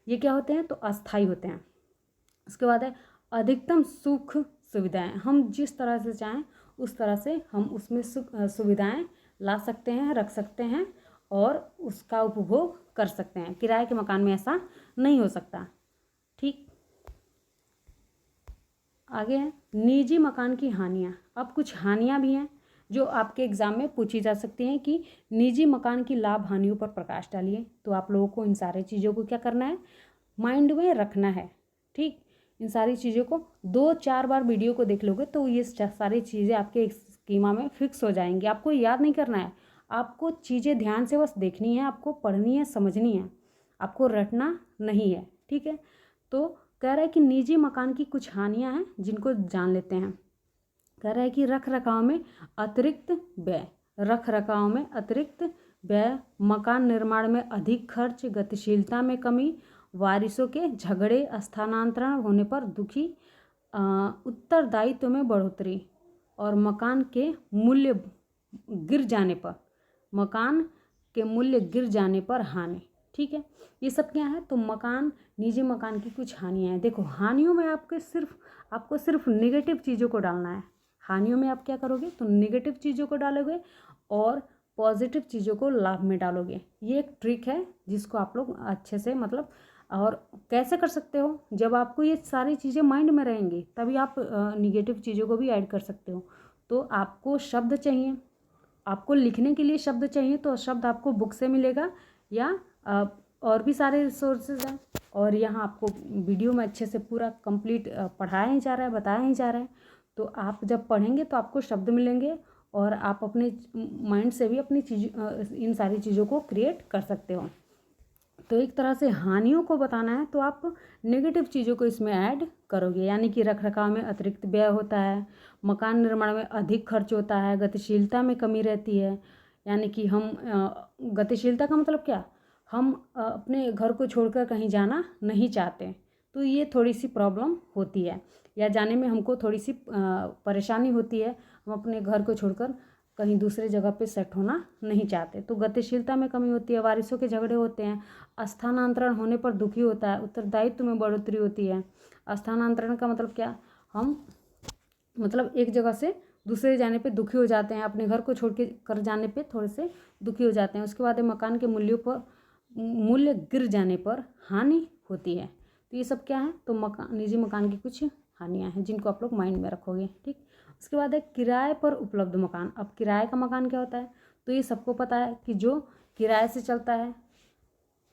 ये क्या होते हैं? तो अस्थाई होते हैं। उसके बाद है अधिकतम सुख सुविधाएं। हम जिस तरह से चाहें उस तरह से हम उसमें सुविधाएं ला सकते हैं, रख सकते हैं, और उसका उपभोग कर सकते हैं। किराए के मकान में ऐसा नहीं हो सकता। ठीक, आगे है निजी मकान की हानियाँ। अब कुछ हानियाँ भी हैं जो आपके एग्ज़ाम में पूछी जा सकती हैं कि निजी मकान की लाभ हानियों पर प्रकाश डालिए। तो आप लोगों को इन सारी चीज़ों को क्या करना है? माइंड में रखना है। ठीक, इन सारी चीज़ों को 2-4 बार वीडियो को देख लोगे तो ये सारी चीज़ें आपके स्कीमा में फिक्स हो जाएंगी। आपको याद नहीं करना है, आपको चीज़ें ध्यान से बस देखनी है, आपको पढ़नी है, समझनी है, आपको रटना नहीं है। ठीक है, तो कह रहा है कि निजी मकान की कुछ हानियां हैं जिनको जान लेते हैं। कह रहा है कि रख रखाव में अतिरिक्त व्यय, मकान निर्माण में अधिक खर्च, गतिशीलता में कमी, वारिसों के झगड़े, स्थानांतरण होने पर दुखी, उत्तरदायित्व में बढ़ोतरी, और मकान के मूल्य गिर जाने पर हानि। ठीक है, ये सब क्या है? तो निजी मकान की कुछ हानियाँ हैं। देखो, हानियों में आपको सिर्फ नेगेटिव चीज़ों को डालना है। हानियों में आप क्या करोगे? तो नेगेटिव चीज़ों को डालोगे, और पॉजिटिव चीज़ों को लाभ में डालोगे। ये एक ट्रिक है जिसको आप लोग अच्छे से मतलब, और कैसे कर सकते हो, जब आपको ये सारी चीज़ें माइंड में रहेंगी तभी आप निगेटिव चीज़ों को भी ऐड कर सकते हो। तो आपको शब्द चाहिए, आपको लिखने के लिए शब्द चाहिए, तो शब्द आपको बुक से मिलेगा या और भी सारे रिसोर्सेज हैं, और यहाँ आपको वीडियो में अच्छे से पूरा कंप्लीट पढ़ाया ही जा रहा है, बताया ही जा रहा है। तो आप जब पढ़ेंगे तो आपको शब्द मिलेंगे और आप अपने माइंड से भी अपनी इन सारी चीज़ों को क्रिएट कर सकते हो। तो एक तरह से हानियों को बताना है तो आप नेगेटिव चीज़ों को इसमें ऐड करोगे, यानी कि रखरखाव में अतिरिक्त व्यय होता है, मकान निर्माण में अधिक खर्च होता है, गतिशीलता में कमी रहती है। यानी कि हम गतिशीलता का मतलब क्या, हम अपने घर को छोड़कर कहीं जाना नहीं चाहते, तो ये थोड़ी सी प्रॉब्लम होती है, या जाने में हमको थोड़ी सी परेशानी होती है। हम अपने घर को छोड़कर कहीं दूसरे जगह पे सेट होना नहीं चाहते, तो गतिशीलता में कमी होती है, वारिसों के झगड़े होते हैं, स्थानांतरण होने पर दुखी होता है, उत्तरदायित्व में बढ़ोतरी होती है। स्थानांतरण का मतलब क्या, हम मतलब एक जगह से दूसरे जाने पे दुखी हो जाते हैं, अपने घर को छोड़ के कर जाने पे थोड़े से दुखी हो जाते हैं। उसके बाद मकान के मूल्य गिर जाने पर हानि होती है। तो ये सब क्या है, तो निजी मकान की कुछ हानियाँ हैं जिनको आप लोग माइंड में रखोगे। ठीक, उसके बाद है किराए पर उपलब्ध मकान। अब किराए का मकान क्या होता है, तो ये सबको पता है कि जो किराए से चलता है,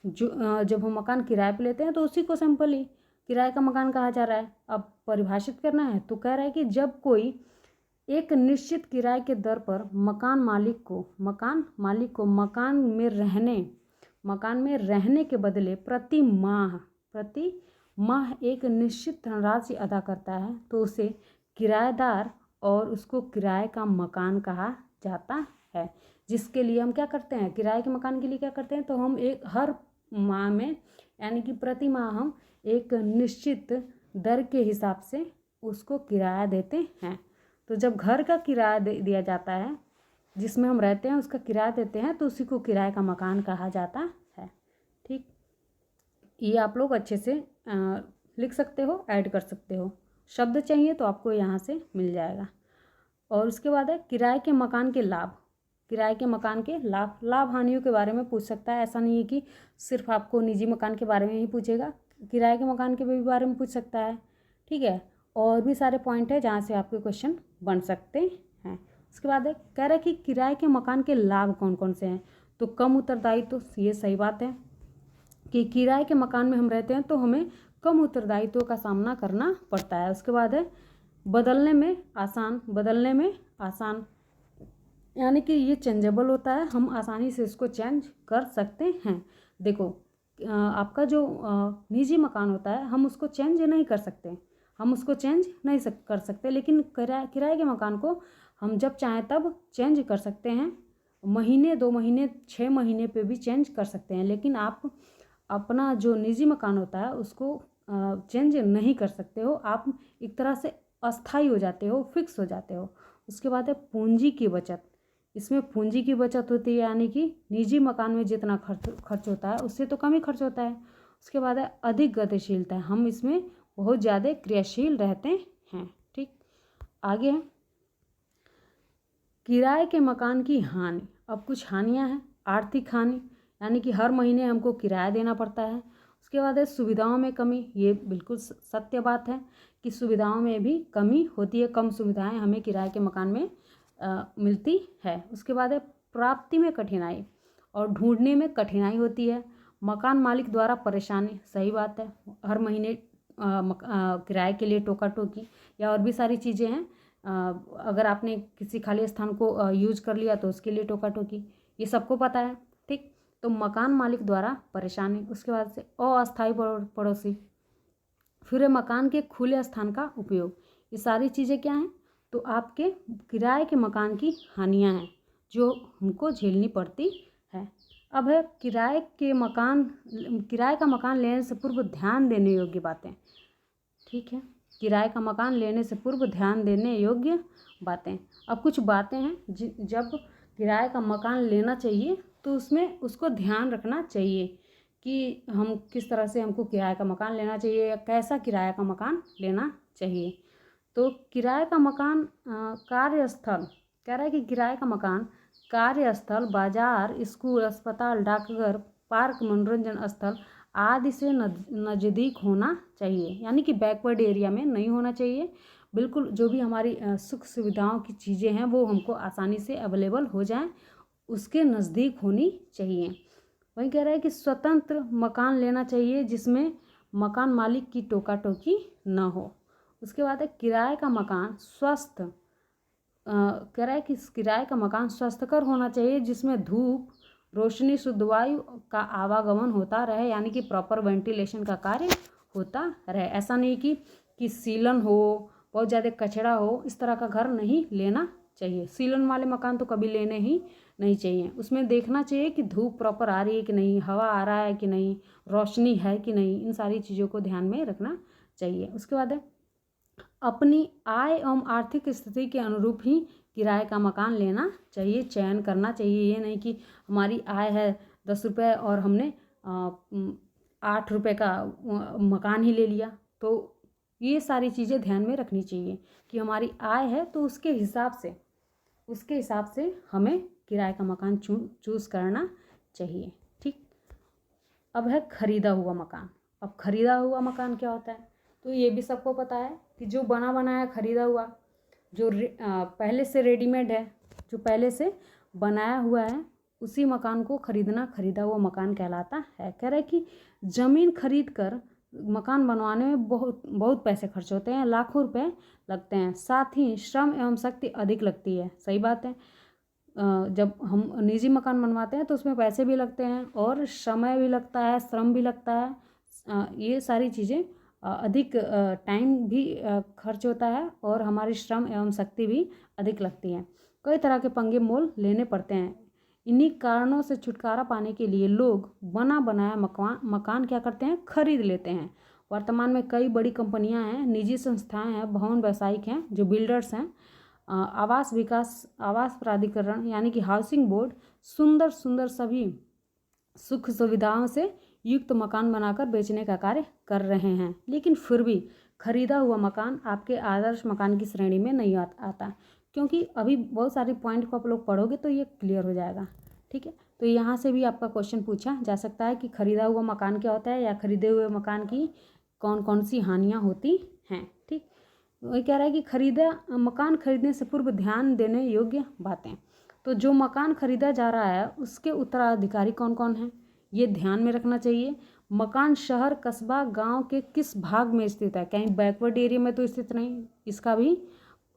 जो जब हम मकान किराए पे लेते हैं तो उसी को सिंपली किराए का मकान कहा जा रहा है। अब परिभाषित करना है तो कह रहा है कि जब कोई एक निश्चित किराए के दर पर मकान मालिक को मकान में रहने के बदले प्रति माह एक निश्चित धनराशि अदा करता है, तो उसे किराएदार और उसको किराए का मकान कहा जाता है। जिसके लिए हम क्या करते हैं, किराए के मकान के लिए क्या करते हैं, तो हम एक हर माह में यानी कि प्रति माह हम एक निश्चित दर के हिसाब से उसको किराया देते हैं। तो जब घर का किराया दिया जाता है, जिसमें हम रहते हैं उसका किराया देते हैं, तो उसी को किराए का मकान कहा जाता है। ठीक, ये आप लोग अच्छे से लिख सकते हो, ऐड कर सकते हो। शब्द चाहिए तो आपको यहाँ से मिल जाएगा। और उसके बाद है किराए के मकान के लाभ। किराए के मकान के लाभ हानियों के बारे में पूछ सकता है। ऐसा नहीं है कि सिर्फ आपको निजी मकान के बारे में ही पूछेगा, किराए के मकान के भी बारे में पूछ सकता है। ठीक है, और भी सारे पॉइंट है जहाँ से आपके क्वेश्चन बन सकते हैं। उसके बाद है कह रहा है कि किराए के मकान के लाभ कौन कौन से हैं, तो कम उत्तरदायित्व, तो ये सही बात है कि किराए के मकान में हम रहते हैं तो हमें कम उत्तरदायित्व का सामना करना पड़ता है। उसके बाद है बदलने में आसान, यानी कि ये चेंजेबल होता है, हम आसानी से इसको चेंज कर सकते हैं। देखो आपका जो निजी मकान होता है हम उसको चेंज नहीं कर सकते, लेकिन किराए के मकान को हम जब चाहें तब चेंज कर सकते हैं। महीने 2 महीने 6 महीने पे भी चेंज कर सकते हैं, लेकिन आप अपना जो निजी मकान होता है उसको चेंज नहीं कर सकते हो। आप एक तरह से अस्थाई हो जाते हो, फिक्स हो जाते हो। उसके बाद है पूंजी की बचत। इसमें पूंजी की बचत होती है, यानी कि निजी मकान में जितना खर्च होता है उससे तो कम ही खर्च होता है। उसके बाद है अधिक गतिशीलता, हम इसमें बहुत ज़्यादा क्रियाशील रहते हैं। ठीक, आगे है किराए के मकान की हानि। अब कुछ हानियाँ हैं। आर्थिक हानि, यानी कि हर महीने हमको किराया देना पड़ता है। उसके बाद है सुविधाओं में कमी। ये बिल्कुल सत्य बात है कि सुविधाओं में भी कमी होती है, कम सुविधाएं हमें किराए के मकान में मिलती है। उसके बाद है प्राप्ति में कठिनाई और ढूंढने में कठिनाई होती है। मकान मालिक द्वारा परेशानी, सही बात है, हर महीने किराए के लिए टोका टोकी या और भी सारी चीज़ें हैं। अगर आपने किसी खाली स्थान को यूज कर लिया तो उसके लिए टोका टोकी, ये सबको पता है। ठीक, तो मकान मालिक द्वारा परेशानी। उसके बाद से अस्थायी पड़ोसी, फिर मकान के खुले स्थान का उपयोग। ये सारी चीज़ें क्या हैं, तो आपके किराए के मकान की हानियाँ हैं जो हमको झेलनी पड़ती है। अब है किराए का मकान लेने से पूर्व ध्यान देने योग्य बातें। ठीक है, किराए का मकान लेने से पूर्व ध्यान देने योग्य बातें। अब कुछ बातें हैं जब किराए का मकान लेना चाहिए तो उसमें उसको ध्यान रखना चाहिए कि हम किस तरह से हमको किराए का मकान लेना चाहिए या कैसा किराए का मकान लेना चाहिए। तो किराए का मकान कार्यस्थल, कह रहा है कि किराए का मकान कार्यस्थल, बाजार, स्कूल, अस्पताल, डाकघर, पार्क, मनोरंजन स्थल आदि से नज़दीक होना चाहिए, यानी कि बैकवर्ड एरिया में नहीं होना चाहिए। बिल्कुल जो भी हमारी सुख सुविधाओं की चीज़ें हैं वो हमको आसानी से अवेलेबल हो जाएं, उसके नज़दीक होनी चाहिए। वही कह रहा है कि स्वतंत्र मकान लेना चाहिए जिसमें मकान मालिक की टोका टोकी न हो। उसके बाद है किराए का मकान स्वस्थ कह रहा है कि किराए का मकान स्वस्थकर होना चाहिए जिसमें धूप, रोशनी, शुद्ध वायु का आवागमन होता रहे, यानी कि प्रॉपर वेंटिलेशन का कार्य होता रहे। ऐसा नहीं कि सीलन हो, बहुत ज़्यादा कचरा हो, इस तरह का घर नहीं लेना चाहिए। सीलन वाले मकान तो कभी लेने ही नहीं चाहिए। उसमें देखना चाहिए कि धूप प्रॉपर आ रही है कि नहीं, हवा आ रहा है कि नहीं, रोशनी है कि नहीं, इन सारी चीज़ों को ध्यान में रखना चाहिए। उसके बाद है अपनी आय एवं आर्थिक स्थिति के अनुरूप ही किराए का मकान लेना चाहिए, चयन करना चाहिए। ये नहीं कि हमारी आय है 10 रुपये और हमने 8 रुपये का मकान ही ले लिया। तो ये सारी चीज़ें ध्यान में रखनी चाहिए कि हमारी आय है तो उसके हिसाब से हमें किराए का मकान चूज़ करना चाहिए। ठीक, अब है खरीदा हुआ मकान। अब खरीदा हुआ मकान क्या होता है, तो ये भी सबको पता है कि जो बना बनाया खरीदा हुआ, जो पहले से रेडीमेड है, जो पहले से बनाया हुआ है, उसी मकान को खरीदना खरीदा हुआ मकान कहलाता है। कह रहे कि ज़मीन खरीद कर मकान बनवाने में बहुत पैसे खर्च होते हैं, लाखों रुपए लगते हैं, साथ ही श्रम एवं शक्ति अधिक लगती है। सही बात है, जब हम निजी मकान बनवाते हैं तो उसमें पैसे भी लगते हैं और समय भी लगता है, श्रम भी लगता है, ये सारी चीज़ें अधिक टाइम भी खर्च होता है और हमारी श्रम एवं शक्ति भी अधिक लगती है। कई तरह के पंगे मोल लेने पड़ते हैं। इन्हीं कारणों से छुटकारा पाने के लिए लोग बना बनाया मकान क्या करते हैं, खरीद लेते हैं। वर्तमान में कई बड़ी कंपनियां हैं, निजी संस्थाएं हैं, भवन व्यवसायिक हैं, जो बिल्डर्स हैं, आवास प्राधिकरण यानी कि हाउसिंग बोर्ड सुंदर सुंदर सभी सुख सुविधाओं से युक्त मकान बनाकर बेचने का कार्य कर रहे हैं। लेकिन फिर भी खरीदा हुआ मकान आपके आदर्श मकान की श्रेणी में नहीं आता, क्योंकि अभी बहुत सारे पॉइंट को आप लोग पढ़ोगे तो ये क्लियर हो जाएगा। ठीक है, तो यहाँ से भी आपका क्वेश्चन पूछा जा सकता है कि खरीदा हुआ मकान क्या होता है या खरीदे हुए मकान की कौन कौन सी हानियाँ होती हैं। ठीक, वही कह रहा है कि मकान खरीदने से पूर्व ध्यान देने योग्य बातें। तो जो मकान खरीदा जा रहा है उसके उत्तराधिकारी कौन कौन हैं, ये ध्यान में रखना चाहिए। मकान शहर, कस्बा, गांव के किस भाग में स्थित है, कहीं बैकवर्ड एरिया में तो स्थित नहीं, इसका भी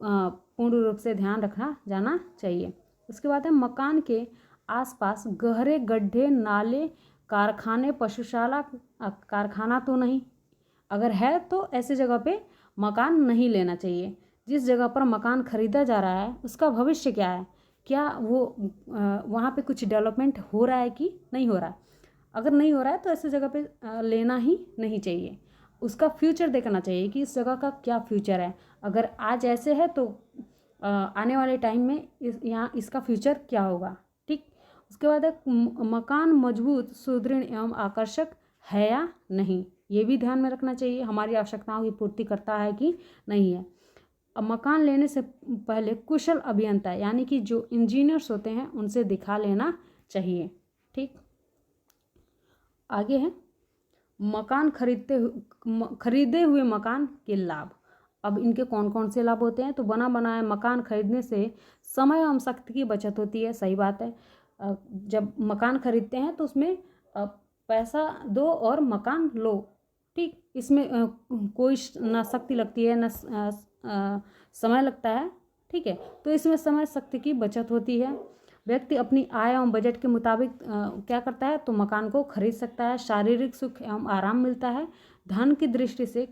पूर्ण रूप से ध्यान रखना जाना चाहिए। उसके बाद है मकान के आसपास गहरे गड्ढे, नाले, कारखाने, पशुशाला, कारखाना तो नहीं, अगर है तो ऐसी जगह पे मकान नहीं लेना चाहिए। जिस जगह पर मकान खरीदा जा रहा है उसका भविष्य क्या है, क्या वो वहाँ पे कुछ डेवलपमेंट हो रहा है कि नहीं हो रहा है। अगर नहीं हो रहा है तो ऐसी जगह पे लेना ही नहीं चाहिए। उसका फ्यूचर देखना चाहिए कि इस जगह का क्या फ्यूचर है। अगर आज ऐसे है तो आने वाले टाइम में यहाँ इसका फ्यूचर क्या होगा। ठीक, उसके बाद है मकान मजबूत, सुदृढ़ एवं आकर्षक है या नहीं, ये भी ध्यान में रखना चाहिए। हमारी आवश्यकताओं की पूर्ति करता है कि नहीं है। अब मकान लेने से पहले कुशल अभियंता यानी कि जो इंजीनियर्स होते हैं उनसे दिखा लेना चाहिए। ठीक, आगे है मकान खरीदे हुए मकान के लाभ। अब इनके कौन कौन से लाभ होते हैं, तो बना बनाया मकान खरीदने से समय एवं शक्ति की बचत होती है। सही बात है, जब मकान खरीदते हैं तो उसमें पैसा दो और मकान लो। ठीक, इसमें कोई ना शक्ति लगती है ना समय लगता है। ठीक है, तो इसमें समय शक्ति की बचत होती है। व्यक्ति अपनी आय एवं बजट के मुताबिक क्या करता है, तो मकान को खरीद सकता है। शारीरिक सुख एवं आराम मिलता है। धन की दृष्टि से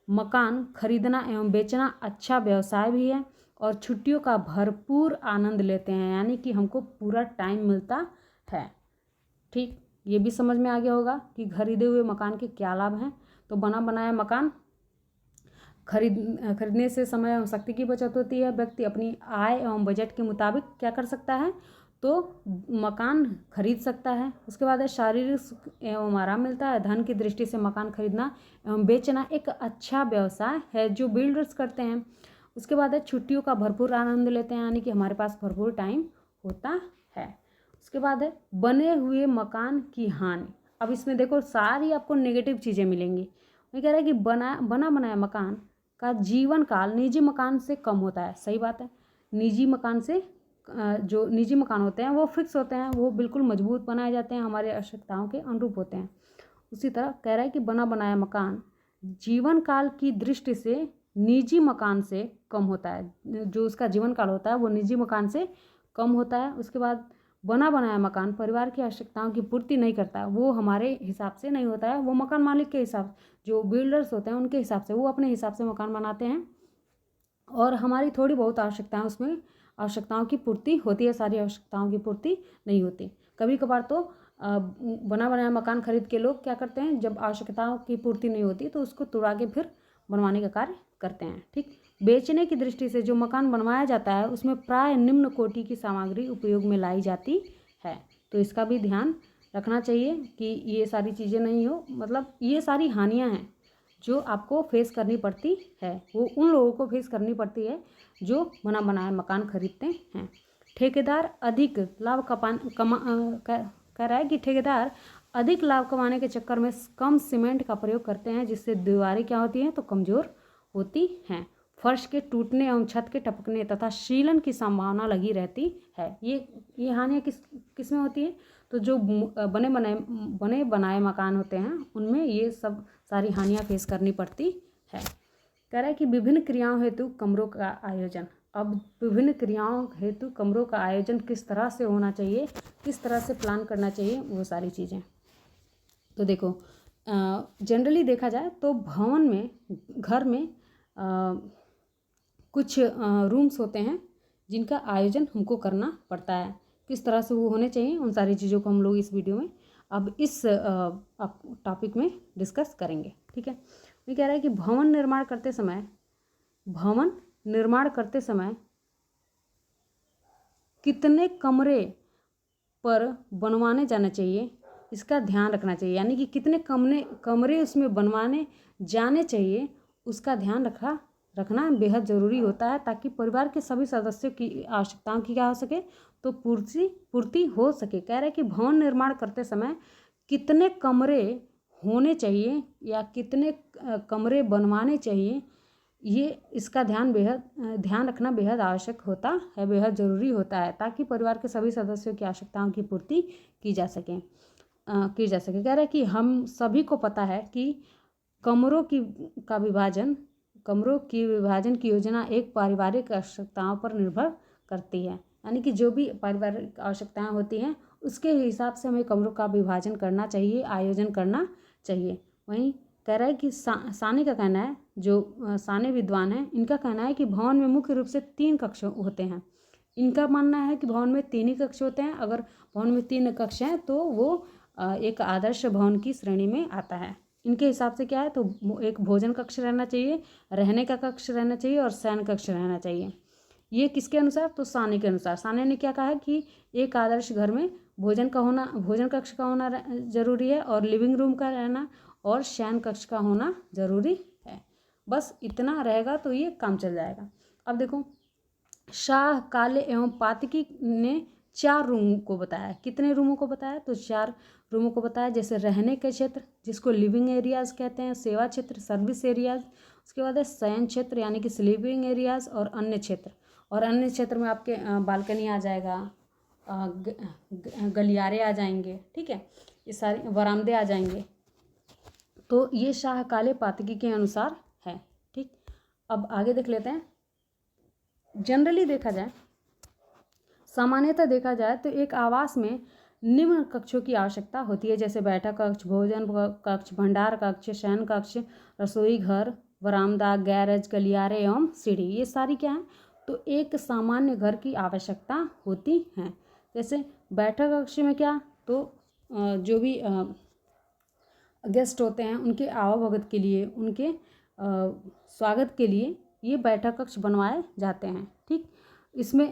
मकान खरीदना एवं बेचना अच्छा व्यवसाय भी है और छुट्टियों का भरपूर आनंद लेते हैं, यानी कि हमको पूरा टाइम मिलता है। ठीक, ये भी समझ में आ गया होगा कि खरीदे हुए मकान के क्या लाभ हैं। तो बना बनाया मकान खरीदने से समय एवं शक्ति की बचत होती है। व्यक्ति अपनी आय एवं बजट के मुताबिक क्या कर सकता है, तो मकान खरीद सकता है। उसके बाद है शारीरिक सुख एवं आराम मिलता है। धन की दृष्टि से मकान खरीदना एवं बेचना एक अच्छा व्यवसाय है जो बिल्डर्स करते हैं। उसके बाद है छुट्टियों का भरपूर आनंद लेते हैं, यानी कि हमारे पास भरपूर टाइम होता उसके बाद है बने हुए मकान की हानि। अब इसमें देखो सारी आपको नेगेटिव चीज़ें मिलेंगी। मैं कह रहा है कि बना बनाया मकान का जीवन काल निजी मकान से कम होता है। सही बात है, निजी मकान से जो निजी मकान होते हैं वो फिक्स होते हैं, वो बिल्कुल मजबूत बनाए जाते हैं, हमारे आवश्यकताओं के अनुरूप होते हैं। उसी तरह कह रहा है कि बना बनाया मकान जीवन काल की दृष्टि से निजी मकान से कम होता है। जो उसका जीवन काल होता है वो निजी मकान से कम होता है। उसके बाद बना बनाया मकान परिवार की आवश्यकताओं की पूर्ति नहीं करता, वो हमारे हिसाब से नहीं होता है, वो मकान मालिक के हिसाब, जो बिल्डर्स होते हैं उनके हिसाब से, वो अपने हिसाब से मकान बनाते हैं और हमारी थोड़ी बहुत आवश्यकताएं उसमें आवश्यकताओं की पूर्ति होती है, सारी आवश्यकताओं की पूर्ति नहीं होती। कभी कभार तो बना बनाया मकान खरीद के लोग क्या करते हैं, जब आवश्यकताओं की पूर्ति नहीं होती तो उसको तुड़ा के फिर बनवाने का कार्य करते हैं। ठीक, बेचने की दृष्टि से जो मकान बनवाया जाता है उसमें प्राय निम्न कोटि की सामग्री उपयोग में लाई जाती है, तो इसका भी ध्यान रखना चाहिए कि ये सारी चीज़ें नहीं हो, मतलब ये सारी हानियाँ हैं जो आपको फेस करनी पड़ती है, वो उन लोगों को फेस करनी पड़ती है जो बना बनाया मकान खरीदते हैं। ठेकेदार अधिक लाभ कह रहा है कि ठेकेदार अधिक लाभ कमाने के चक्कर में कम सीमेंट का प्रयोग करते हैं, जिससे दीवारें क्या होती हैं तो कमज़ोर होती हैं, फर्श के टूटने एवं छत के टपकने तथा शीलन की संभावना लगी रहती है। ये हानियाँ किस में होती है, तो जो बने बनाए मकान होते हैं उनमें ये सब सारी हानियाँ फेस करनी पड़ती है। कह रहा है कि विभिन्न क्रियाओं हेतु कमरों का आयोजन। अब विभिन्न क्रियाओं हेतु कमरों का आयोजन किस तरह से होना चाहिए, किस तरह से प्लान करना चाहिए, वो सारी चीज़ें। तो देखो जनरली देखा जाए तो भवन में, घर में कुछ रूम्स होते हैं जिनका आयोजन हमको करना पड़ता है। किस तरह से वो होने चाहिए, उन सारी चीज़ों को हम लोग इस वीडियो में अब इस टॉपिक में डिस्कस करेंगे। ठीक है, ये कह रहा है कि भवन निर्माण करते समय कितने कमरे पर बनवाने जाना चाहिए, इसका ध्यान रखना चाहिए। यानी कि कितने कमरे उसमें बनवाने जाने चाहिए, उसका ध्यान रखना बेहद ज़रूरी होता है, ताकि परिवार के सभी सदस्यों की आवश्यकताओं की क्या हो सके तो पूर्ति हो सके। कह रहे हैं कि भवन निर्माण करते समय कितने कमरे होने चाहिए या कितने कमरे बनवाने चाहिए, ये इसका ध्यान रखना बेहद आवश्यक होता है, बेहद ज़रूरी होता है, ताकि परिवार के सभी सदस्यों की आवश्यकताओं की पूर्ति की जा सके। कह रहा है कि हम सभी को पता है कि कमरों की विभाजन की योजना एक पारिवारिक आवश्यकताओं पर निर्भर करती है। यानी कि जो भी पारिवारिक आवश्यकताएं होती हैं उसके हिसाब से हमें कमरों का विभाजन करना चाहिए, आयोजन करना चाहिए। वहीं कह रहा है कि साने का कहना है, जो साने विद्वान हैं, इनका कहना है कि भवन में मुख्य रूप से 3 कक्ष होते हैं। इनका मानना है कि भवन में 3 ही कक्ष होते हैं। अगर भवन में 3 कक्ष हैं तो वो एक आदर्श भवन की श्रेणी में आता है। इनके हिसाब से क्या है तो एक भोजन कक्ष रहना चाहिए, रहने का कक्ष रहना चाहिए और शयन कक्ष रहना चाहिए। ये किसके अनुसार, तो साने के अनुसार। साने ने क्या कहा है कि एक आदर्श घर में भोजन कक्ष का होना जरूरी है और लिविंग रूम का रहना और शयन कक्ष का होना जरूरी है। बस इतना रहेगा तो ये काम चल जाएगा। अब देखो शाह, काले एवं पातकी ने 4 रूम को बताया। कितने रूमों को बताया, तो 4 रूमों को बताया। जैसे रहने के क्षेत्र जिसको लिविंग एरियाज कहते हैं, सेवा क्षेत्र सर्विस एरियाज, उसके बाद है शयन क्षेत्र यानी कि स्लीपिंग एरियाज और अन्य क्षेत्र। और अन्य क्षेत्र में आपके बालकनी आ जाएगा, गलियारे आ जाएंगे, ठीक है, ये सारे वरामदे आ जाएंगे। तो ये शाह काले पातकी के अनुसार है। ठीक, अब आगे देख लेते हैं। जनरली देखा जाए, सामान्यतः देखा जाए तो एक आवास में निम्न कक्षों की आवश्यकता होती है, जैसे बैठक कक्ष, भोजन कक्ष, भंडार कक्ष, शयन कक्ष, रसोई घर, वरामदा, गैरेज, गलियारे एवं सीढ़ी। ये सारी क्या है तो एक सामान्य घर की आवश्यकता होती हैं। जैसे बैठक कक्ष में क्या, तो जो भी गेस्ट होते हैं उनके आवाभगत के लिए, उनके स्वागत के लिए ये बैठक कक्ष बनवाए जाते हैं। ठीक, इसमें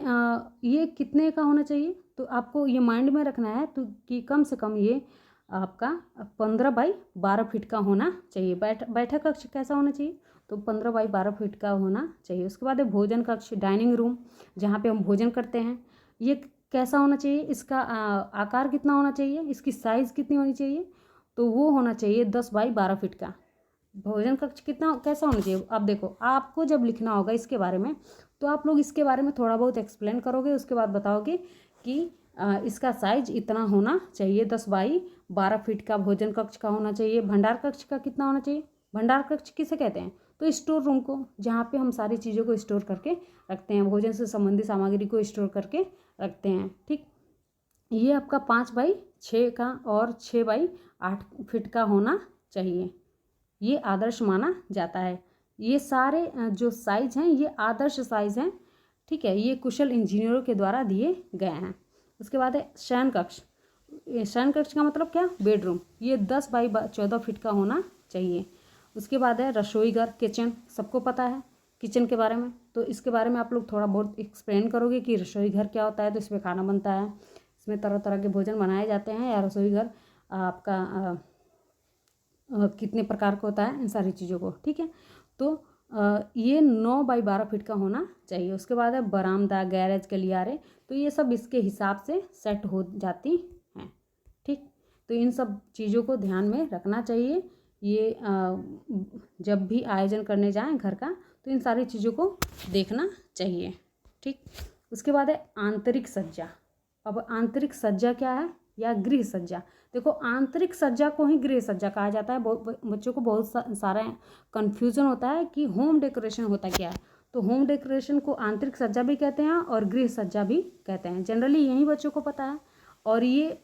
ये कितने का होना चाहिए, तो आपको ये माइंड में रखना है तो कि कम से कम ये आपका 15 बाई 12 फीट का होना चाहिए। बैठक कक्ष कैसा होना चाहिए, तो 15 बाई 12 फीट का होना चाहिए। उसके बाद है भोजन कक्ष, डाइनिंग रूम, जहाँ पे हम भोजन करते हैं, ये कैसा होना चाहिए, इसका आकार कितना होना चाहिए, इसकी साइज़ कितनी होनी चाहिए, तो वो होना चाहिए 10 बाई 12 फीट का। भोजन कक्ष कितना कैसा होना चाहिए। अब देखो, आपको जब लिखना होगा इसके बारे में तो आप लोग इसके बारे में थोड़ा बहुत एक्सप्लेन करोगे, उसके बाद बताओगे कि इसका साइज इतना होना चाहिए, 10 बाई 12 फीट का भोजन कक्ष का होना चाहिए। भंडार कक्ष का कितना होना चाहिए। भंडार कक्ष किसे कहते हैं, तो स्टोर रूम को, जहाँ पे हम सारी चीज़ों को स्टोर करके रखते हैं, भोजन से संबंधित सामग्री को स्टोर करके रखते हैं। ठीक, ये आपका 5 बाई 6 का और 6 बाई 8 फीट का होना चाहिए, ये आदर्श माना जाता है। ये सारे जो साइज़ हैं ये आदर्श साइज़ हैं। ठीक है, ये कुशल इंजीनियरों के द्वारा दिए गए हैं। उसके बाद है शयन कक्ष। शयन कक्ष का मतलब क्या, बेडरूम, ये 10 बाई 14 फीट का होना चाहिए। उसके बाद है रसोई घर, किचन, सबको पता है किचन के बारे में, तो इसके बारे में आप लोग थोड़ा बहुत एक्सप्लेन करोगे कि रसोई घर क्या होता है। तो इसमें खाना बनता है, इसमें तरह तरह के भोजन बनाए जाते हैं, या रसोई घर आपका कितने प्रकार का होता है, इन सारी चीज़ों को। ठीक है, तो ये 9 बाई 12 फीट का होना चाहिए। उसके बाद है बरामदा, गैरेज, गलियारे, तो ये सब इसके हिसाब से सेट हो जाती हैं। ठीक, तो इन सब चीज़ों को ध्यान में रखना चाहिए। ये जब भी आयोजन करने जाएं घर का तो इन सारी चीज़ों को देखना चाहिए। ठीक, उसके बाद है आंतरिक सज्जा। अब आंतरिक सज्जा क्या है, या गृह सज्जा। देखो, आंतरिक सज्जा को ही गृह सज्जा कहा जाता है। बहुत बच्चों को बहुत सारा कन्फ्यूजन होता है कि होम डेकोरेशन होता क्या है। तो होम डेकोरेशन को आंतरिक सज्जा भी कहते हैं और गृह सज्जा भी कहते हैं। जनरली यही बच्चों को पता है, और ये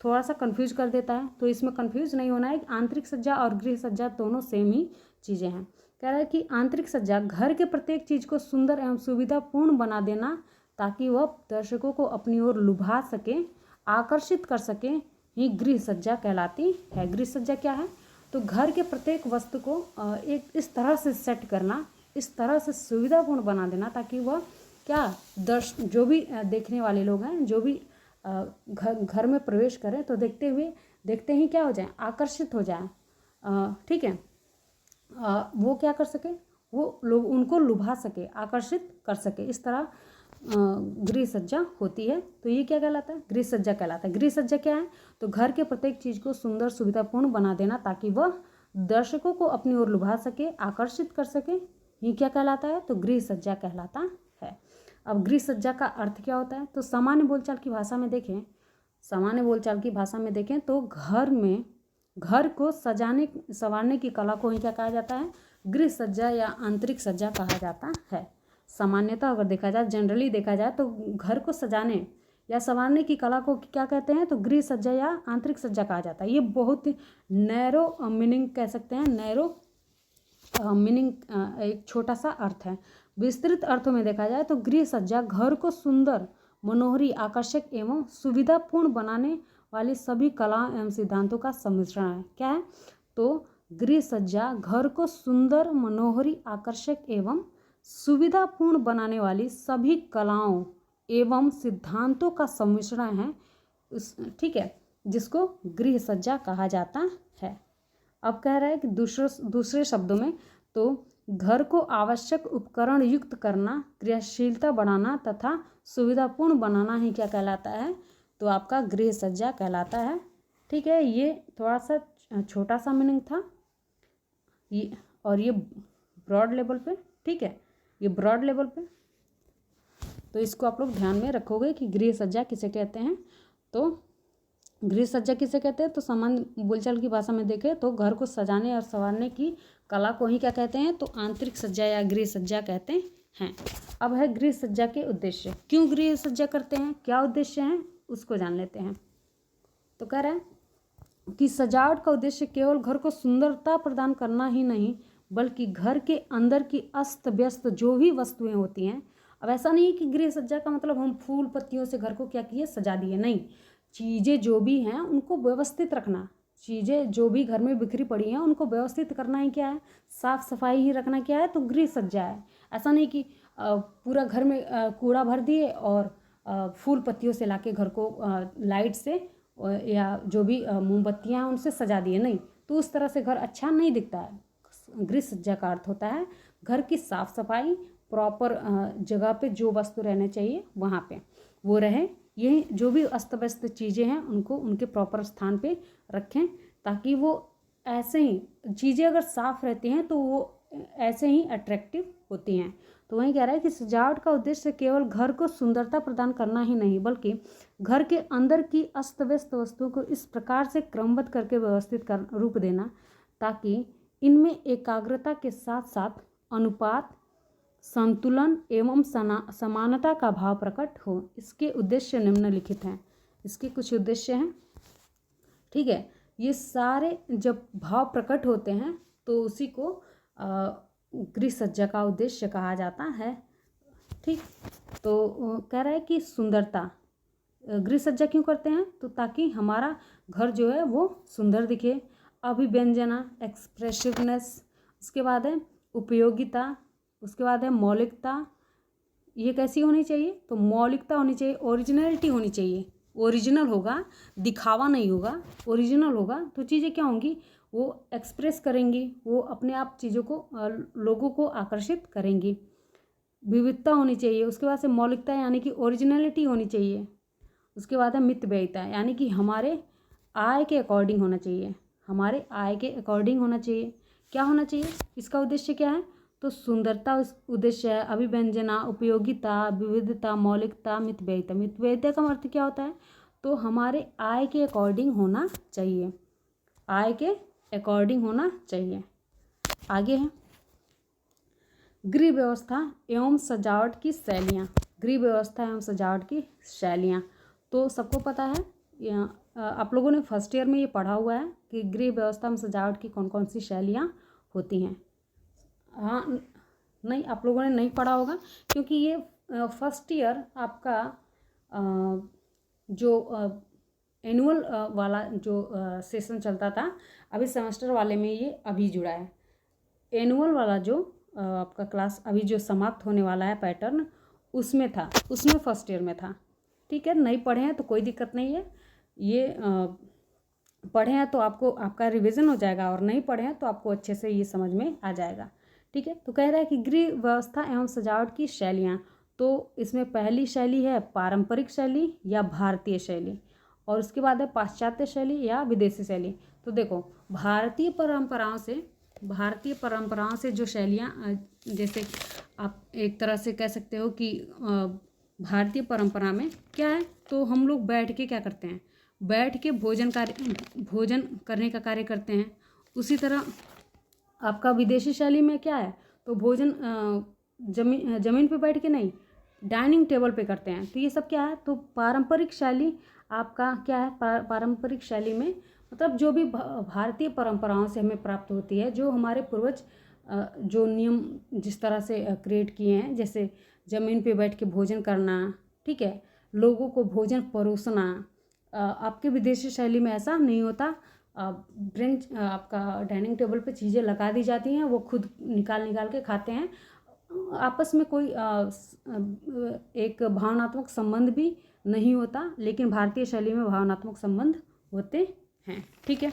थोड़ा सा कंफ्यूज कर देता है, तो इसमें कंफ्यूज नहीं होना है। आंतरिक सज्जा और गृह सज्जा दोनों सेम ही चीज़ें हैं। कह रहा है कि आंतरिक सज्जा घर के प्रत्येक चीज़ को सुंदर एवं सुविधापूर्ण बना देना, ताकि वह दर्शकों को अपनी ओर लुभा सके, आकर्षित कर सके, ही गृह सज्जा कहलाती है। गृह सज्जा क्या है, तो घर के प्रत्येक वस्तु को एक इस तरह से सेट करना, इस तरह से सुविधापूर्ण बना देना, ताकि वह क्या जो भी देखने वाले लोग हैं, जो भी घर में प्रवेश करें तो देखते ही क्या हो जाए, आकर्षित हो जाए। ठीक है, वो क्या कर सके, वो लोग उनको लुभा सके, आकर्षित कर सके, इस तरह गृह सज्जा होती है। तो ये क्या कहलाता है, गृह सज्जा कहलाता है। गृह सज्जा क्या है, तो घर के प्रत्येक चीज़ को सुंदर सुविधापूर्ण बना देना, ताकि वह दर्शकों को अपनी ओर लुभा सके, आकर्षित कर सके, ये क्या कहलाता है, तो गृह सज्जा कहलाता है। अब गृह सज्जा का अर्थ क्या होता है, तो सामान्य बोलचाल की भाषा में देखें, तो घर को संवारने की कला को ही क्या कहा जाता है, गृह सज्जा या आंतरिक सज्जा कहा जाता है। सामान्यतः अगर देखा जाए, जनरली देखा जाए, तो घर को सजाने या संवारने की कला को क्या कहते हैं, तो गृह सज्जा या आंतरिक सज्जा कहा जाता है। ये बहुत ही नैरो मीनिंग कह सकते हैं, नैरो मीनिंग एक छोटा सा अर्थ है। विस्तृत अर्थों में देखा जाए तो गृह सज्जा घर को सुंदर, मनोहरी, आकर्षक एवं सुविधापूर्ण बनाने वाली सभी कला एवं सिद्धांतों का सम्मिश्रण है। क्या है, तो गृह सज्जा घर को सुंदर, मनोहरी, आकर्षक एवं सुविधापूर्ण बनाने वाली सभी कलाओं एवं सिद्धांतों का सम्मिश्रण है। ठीक है, जिसको गृह सज्जा कहा जाता है। अब कह रहा है कि दूसरे शब्दों में, तो घर को आवश्यक उपकरण युक्त करना, क्रियाशीलता बढ़ाना तथा सुविधापूर्ण बनाना ही क्या कहलाता है, तो आपका गृह सज्जा कहलाता है। ठीक है, ये थोड़ा सा छोटा सा मीनिंग था ये, और ये ब्रॉड लेवल पे, ठीक है, ये ब्रॉड लेवल पे, तो इसको आप लोग ध्यान में रखोगे कि गृह सज्जा किसे कहते हैं। तो गृह सज्जा किसे कहते हैं, तो सामान्य बोलचाल की भाषा में देखें तो घर को सजाने और संवारने की कला को ही क्या कहते हैं, तो आंतरिक सज्जा या गृह सज्जा कहते हैं। अब है गृह सज्जा के उद्देश्य, क्यों गृह सज्जा करते हैं, क्या उद्देश्य हैं, उसको जान लेते हैं। तो कह रहे हैं कि सजावट का उद्देश्य केवल घर को सुंदरता प्रदान करना ही नहीं, बल्कि घर के अंदर की अस्त व्यस्त जो भी वस्तुएं होती हैं। अब ऐसा नहीं कि गृह सज्जा का मतलब हम फूल पत्तियों से घर को क्या किए, सजा दिए, नहीं। चीज़ें जो भी हैं उनको व्यवस्थित रखना, चीज़ें जो भी घर में बिखरी पड़ी हैं उनको व्यवस्थित करना ही क्या है, साफ सफाई ही रखना क्या है, तो गृह सज्जा है। ऐसा नहीं कि पूरा घर में कूड़ा भर दिए और फूल पत्तियों से लाके घर को लाइट से या जो भी मोमबत्तियाँ उनसे सजा दिए, नहीं। तो उस तरह से घर अच्छा नहीं दिखता है। गृह सज्जा का अर्थ होता है घर की साफ सफाई, प्रॉपर जगह पे जो वस्तु रहने चाहिए वहाँ पे वो रहे, ये जो भी अस्त व्यस्त चीज़ें हैं उनको उनके प्रॉपर स्थान पे रखें, ताकि वो ऐसे ही चीज़ें अगर साफ़ रहती हैं तो वो ऐसे ही अट्रैक्टिव होती हैं। तो वहीं कह रहा है कि सजावट का उद्देश्य केवल घर को सुंदरता प्रदान करना ही नहीं, बल्कि घर के अंदर की अस्त व्यस्त वस्तुओं को इस प्रकार से क्रमबद्ध करके व्यवस्थित कर रूप देना ताकि इनमें एकाग्रता के साथ साथ अनुपात, संतुलन एवं समानता का भाव प्रकट हो। इसके उद्देश्य निम्नलिखित हैं। इसके कुछ उद्देश्य हैं, ठीक है। ये सारे जब भाव प्रकट होते हैं तो उसी को गृह सज्जा का उद्देश्य कहा जाता है, ठीक। तो कह रहा है कि सुंदरता, गृह सज्जा क्यों करते हैं, तो ताकि हमारा घर जो है वो सुंदर दिखे। अभिव्यंजना, एक्सप्रेसिवनेस, उसके बाद है उपयोगिता, उसके बाद है मौलिकता। ये कैसी होनी चाहिए, तो मौलिकता होनी चाहिए, ओरिजिनलिटी होनी चाहिए। ओरिजिनल होगा, दिखावा नहीं होगा, ओरिजिनल होगा तो चीज़ें क्या होंगी, वो एक्सप्रेस करेंगी, वो अपने आप चीज़ों को लोगों को आकर्षित करेंगी। विविधता होनी चाहिए, उसके बाद से मौलिकता यानी कि ओरिजिनलिटी होनी चाहिए। उसके बाद है मितव्ययिता, यानी कि हमारे आय के अकॉर्डिंग होना चाहिए, हमारे आय के अकॉर्डिंग होना चाहिए। क्या होना चाहिए, इसका उद्देश्य क्या है, तो सुंदरता उद्देश्य है, अभिव्यंजना, उपयोगिता, विविधता, मौलिकता, मितव्ययिता। मितव्ययिता का अर्थ क्या होता है, तो हमारे आय के अकॉर्डिंग होना चाहिए, आय के अकॉर्डिंग होना चाहिए। आगे है गृह व्यवस्था एवं सजावट की शैलियाँ। गृह व्यवस्था एवं सजावट की शैलियाँ, तो सबको पता है, आप लोगों ने फर्स्ट ईयर में ये पढ़ा हुआ है कि गृह व्यवस्था एवं सजावट की कौन कौन सी शैलियाँ होती हैं। हाँ, नहीं, आप लोगों ने नहीं पढ़ा होगा क्योंकि ये फर्स्ट ईयर आपका जो एनुअल वाला जो सेशन चलता था, अभी सेमेस्टर वाले में ये अभी जुड़ा है। एनुअल वाला जो आपका क्लास अभी जो समाप्त होने वाला है पैटर्न, उसमें था, उसमें फर्स्ट ईयर में था, ठीक है। नहीं पढ़े हैं तो कोई दिक्कत नहीं है, ये पढ़े हैं तो आपको आपका रिवीजन हो जाएगा, और नहीं पढ़े हैं तो आपको अच्छे से ये समझ में आ जाएगा, ठीक है। तो कह रहा है कि गृह व्यवस्था एवं सजावट की शैलियाँ, तो इसमें पहली शैली है पारंपरिक शैली या भारतीय शैली, और उसके बाद है पाश्चात्य शैली या विदेशी शैली। तो देखो, भारतीय परंपराओं से जो शैलियाँ, जैसे आप एक तरह से कह सकते हो कि भारतीय परंपरा में क्या है, तो हम लोग बैठ के क्या करते हैं, बैठ के भोजन करने का कार्य करते हैं। उसी तरह आपका विदेशी शैली में क्या है, तो भोजन जमीन पे बैठ के नहीं, डाइनिंग टेबल पे करते हैं। तो ये सब क्या है, तो पारंपरिक शैली आपका क्या है, पारंपरिक शैली में मतलब जो भी भारतीय परंपराओं से हमें प्राप्त होती है, जो हमारे पूर्वज जो नियम जिस तरह से क्रिएट किए हैं, जैसे ज़मीन पे बैठ के भोजन करना, ठीक है, लोगों को भोजन परोसना। आपके विदेशी शैली में ऐसा नहीं होता, बेंच आपका डाइनिंग टेबल पे चीज़ें लगा दी जाती हैं, वो खुद निकाल के खाते हैं, आपस में कोई एक भावनात्मक संबंध भी नहीं होता, लेकिन भारतीय शैली में भावनात्मक संबंध होते हैं, ठीक है।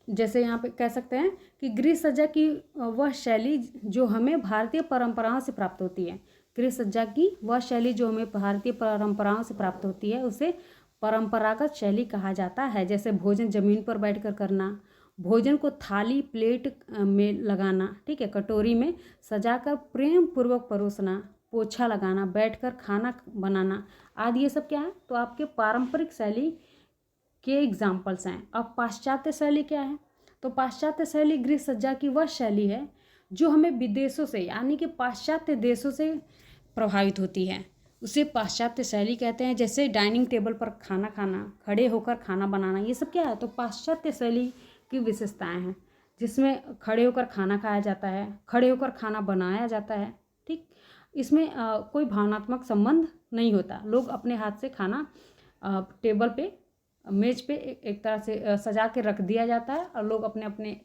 जैसे यहाँ पे कह सकते हैं कि गृह सज्जा की वह शैली जो हमें भारतीय परंपराओं से प्राप्त होती है, गृह सज्जा की वह शैली जो हमें भारतीय परंपराओं से प्राप्त होती है, उसे परंपरागत शैली कहा जाता है। जैसे भोजन जमीन पर बैठकर करना, भोजन को थाली प्लेट में लगाना, ठीक है, कटोरी में सजाकर प्रेम पूर्वक परोसना, पोछा लगाना, बैठकर खाना बनाना आदि, ये सब क्या है, तो आपके पारंपरिक शैली के एग्जाम्पल्स हैं। अब पाश्चात्य शैली क्या है, तो पाश्चात्य शैली गृह सज्जा की वह शैली है जो हमें विदेशों से यानी कि पाश्चात्य देशों से प्रभावित होती है, उसे पाश्चात्य शैली कहते हैं। जैसे डाइनिंग टेबल पर खाना खाना, खड़े होकर खाना बनाना, ये सब क्या है, तो पाश्चात्य शैली की विशेषताएं हैं, जिसमें खड़े होकर खाना खाया जाता है, खड़े होकर खाना बनाया जाता है, ठीक। इसमें कोई भावनात्मक संबंध नहीं होता, लोग अपने हाथ से खाना टेबल पे मेज पे एक तरह से सजा के रख दिया जाता है, और लोग अपने अपने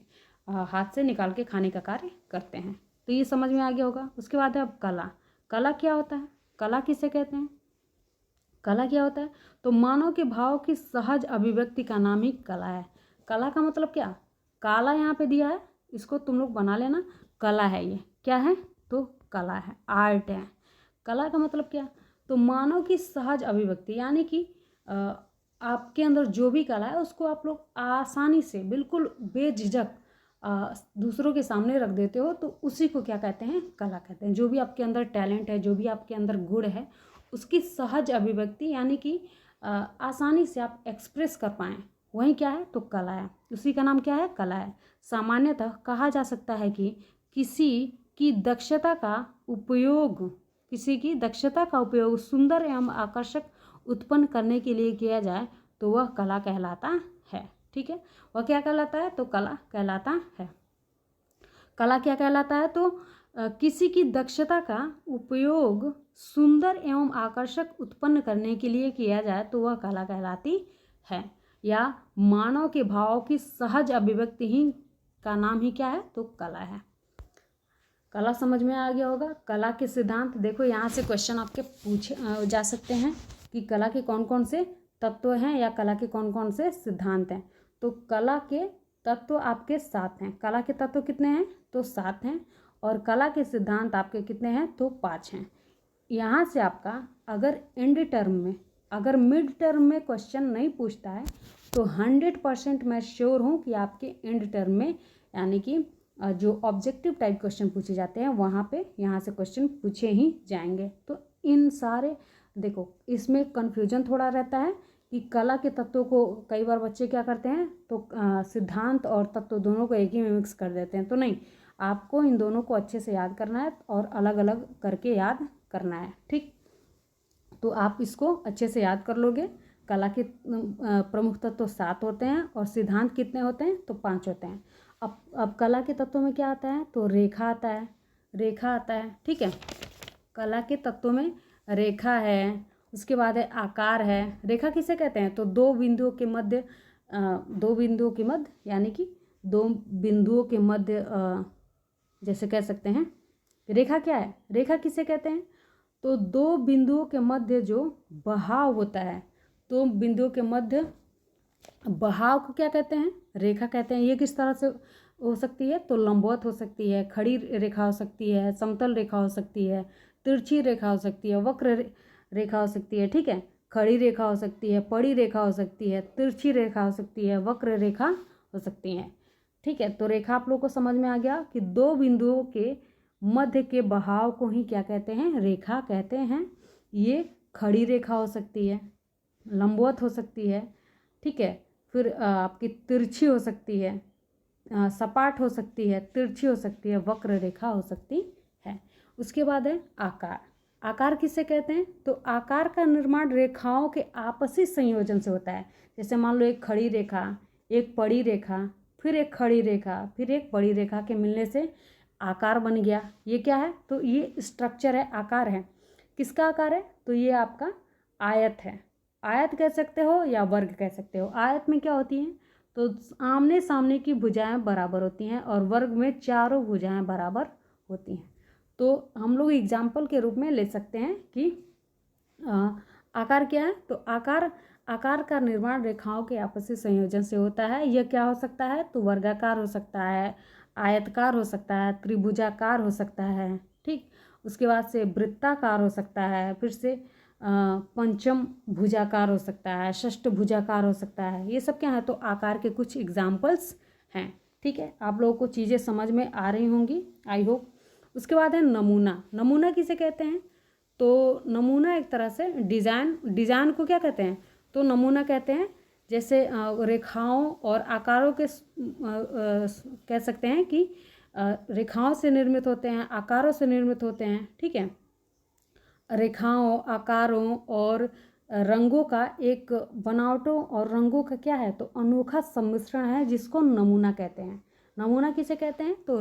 हाथ से निकाल के खाने का कार्य करते हैं। तो ये समझ में आ गया होगा। उसके बाद है अब कला। कला क्या होता है, कला किसे कहते हैं, कला क्या होता है, तो मानव के भाव की सहज अभिव्यक्ति का नाम ही कला है। कला का मतलब क्या, काला यहाँ पे दिया है, इसको तुम लोग बना लेना, कला है, ये क्या है, तो कला है, आर्ट है। कला का मतलब क्या, तो मानव की सहज अभिव्यक्ति यानी कि आपके अंदर जो भी कला है उसको आप लोग आसानी से बिल्कुल बेझिझक दूसरों के सामने रख देते हो, तो उसी को क्या कहते हैं? कला कहते हैं। जो भी आपके अंदर टैलेंट है, जो भी आपके अंदर गुण है, उसकी सहज अभिव्यक्ति यानी कि आसानी से आप एक्सप्रेस कर पाएँ, वही क्या है? तो कला है। उसी का नाम क्या है? कला है। सामान्यतः कहा जा सकता है कि किसी की दक्षता का उपयोग सुंदर एवं आकर्षक उत्पन्न करने के लिए किया जाए तो वह कला कहलाता है। ठीक है, वह क्या कहलाता है? तो कला कहलाता है। कला क्या कहलाता है? तो किसी की दक्षता का उपयोग सुंदर एवं आकर्षक उत्पन्न करने के लिए किया जाए तो वह कला कहलाती है, या मानव के भावों की सहज अभिव्यक्ति ही का नाम ही क्या है? तो कला है। कला समझ में आ गया होगा। कला के सिद्धांत देखो, यहाँ से क्वेश्चन आपके पूछे जा सकते हैं कि कला के कौन कौन से तत्व हैं या कला के कौन कौन से सिद्धांत हैं। तो कला के तत्व आपके 7 हैं। कला के तत्व कितने हैं? तो 7 हैं। और कला के सिद्धांत आपके कितने हैं? तो 5 हैं। यहाँ से आपका अगर मिड टर्म में क्वेश्चन नहीं पूछता है तो 100% मैं श्योर हूँ कि आपके एंड टर्म में यानी कि जो ऑब्जेक्टिव टाइप क्वेश्चन पूछे जाते हैं वहाँ पे यहाँ से क्वेश्चन पूछे ही जाएंगे। तो इन सारे देखो, इसमें कन्फ्यूजन थोड़ा रहता है कि कला के तत्वों को कई बार बच्चे क्या करते हैं तो सिद्धांत और तत्व दोनों को एक ही में मिक्स कर देते हैं। तो नहीं, आपको इन दोनों को अच्छे से याद करना है और अलग अलग करके याद करना है। ठीक, तो आप इसको अच्छे से याद कर लोगे। कला के प्रमुख तत्व 7 होते हैं और सिद्धांत कितने होते हैं? तो 5 होते हैं। अब कला के तत्वों में क्या आता है? तो रेखा आता है। ठीक है, कला के तत्वों में रेखा है, उसके बाद है आकार है। रेखा किसे कहते हैं? तो दो बिंदुओं के मध्य यानी कि 2 बिंदुओं के मध्य जैसे कह सकते हैं। रेखा क्या है? रेखा किसे कहते हैं? तो 2 बिंदुओं के मध्य जो बहाव होता है, 2 बिंदुओं के मध्य बहाव को क्या कहते हैं? रेखा कहते हैं। ये किस तरह से हो सकती है? तो लंबवत हो सकती है, खड़ी रेखा हो सकती है, समतल रेखा हो सकती है, तिरछी रेखा हो सकती है, वक्र रेखा हो सकती है। ठीक है, खड़ी रेखा हो सकती है, पड़ी रेखा हो सकती है, तिरछी रेखा हो सकती है, वक्र रेखा हो सकती है। ठीक है, तो रेखा आप लोग को समझ में आ गया कि 2 बिंदुओं के मध्य के बहाव को ही क्या कहते हैं? रेखा कहते हैं। ये खड़ी रेखा हो सकती है, लंबवत हो सकती है। ठीक है, फिर आपकी तिरछी हो सकती है, सपाट हो सकती है, तिरछी हो सकती है, वक्र रेखा हो सकती है। उसके बाद है आकार। आकार किसे कहते हैं? तो आकार का निर्माण रेखाओं के आपसी संयोजन से होता है। जैसे मान लो एक खड़ी रेखा, एक पड़ी रेखा, फिर एक खड़ी रेखा, फिर एक पड़ी रेखा के मिलने से आकार बन गया। ये क्या है? तो ये स्ट्रक्चर है, आकार है। किसका आकार है? तो ये आपका आयत है। आयत कह सकते हो या वर्ग कह सकते हो। आयत में क्या होती हैं? तो आमने सामने की भुजाएं बराबर होती हैं और वर्ग में चारों भुजाएं बराबर होती हैं। तो हम लोग एग्जाम्पल के रूप में ले सकते हैं कि आकार क्या है? तो आकार का निर्माण रेखाओं के आपसी संयोजन से होता है। यह क्या हो सकता है? तो वर्गाकार हो सकता है, आयतकार हो सकता है, त्रिभुजाकार हो सकता है। ठीक, उसके बाद से वृत्ताकार हो सकता है, फिर से पंचम भुजाकार हो सकता है, षष्ठ भुजाकार हो सकता है। ये सब क्या है? तो आकार के कुछ एग्जाम्पल्स हैं। ठीक है, आप लोगों को चीज़ें समझ में आ रही होंगी, आई होप। उसके बाद है नमूना। नमूना किसे कहते हैं? तो नमूना एक तरह से डिज़ाइन को क्या कहते हैं? तो नमूना कहते हैं। जैसे रेखाओं और आकारों के कह सकते हैं कि रेखाओं से निर्मित होते हैं, आकारों से निर्मित होते हैं। ठीक है, रेखाओं, आकारों और रंगों का एक बनावटों और रंगों का क्या है? तो अनोखा सम्मिश्रण है जिसको नमूना कहते हैं। नमूना किसे कहते हैं? तो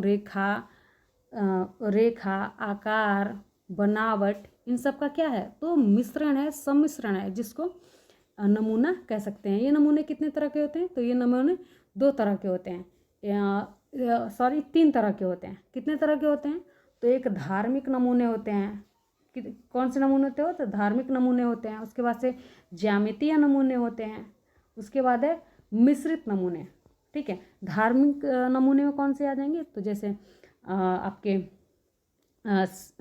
रेखा, आकार, बनावट, इन सब का क्या है? तो मिश्रण है, सम्मिश्रण है, जिसको नमूना कह सकते हैं। ये नमूने कितने तरह के होते हैं? तो ये नमूने 2 तरह के होते हैं, 3 तरह के होते हैं। कितने तरह के होते हैं? तो एक धार्मिक नमूने होते हैं। कौन से नमूने होते हो? तो धार्मिक नमूने होते हैं। उसके बाद से ज्यामितीय नमूने होते हैं। उसके बाद है मिश्रित नमूने। ठीक है, धार्मिक नमूने में कौन से आ जाएंगे? तो जैसे आपके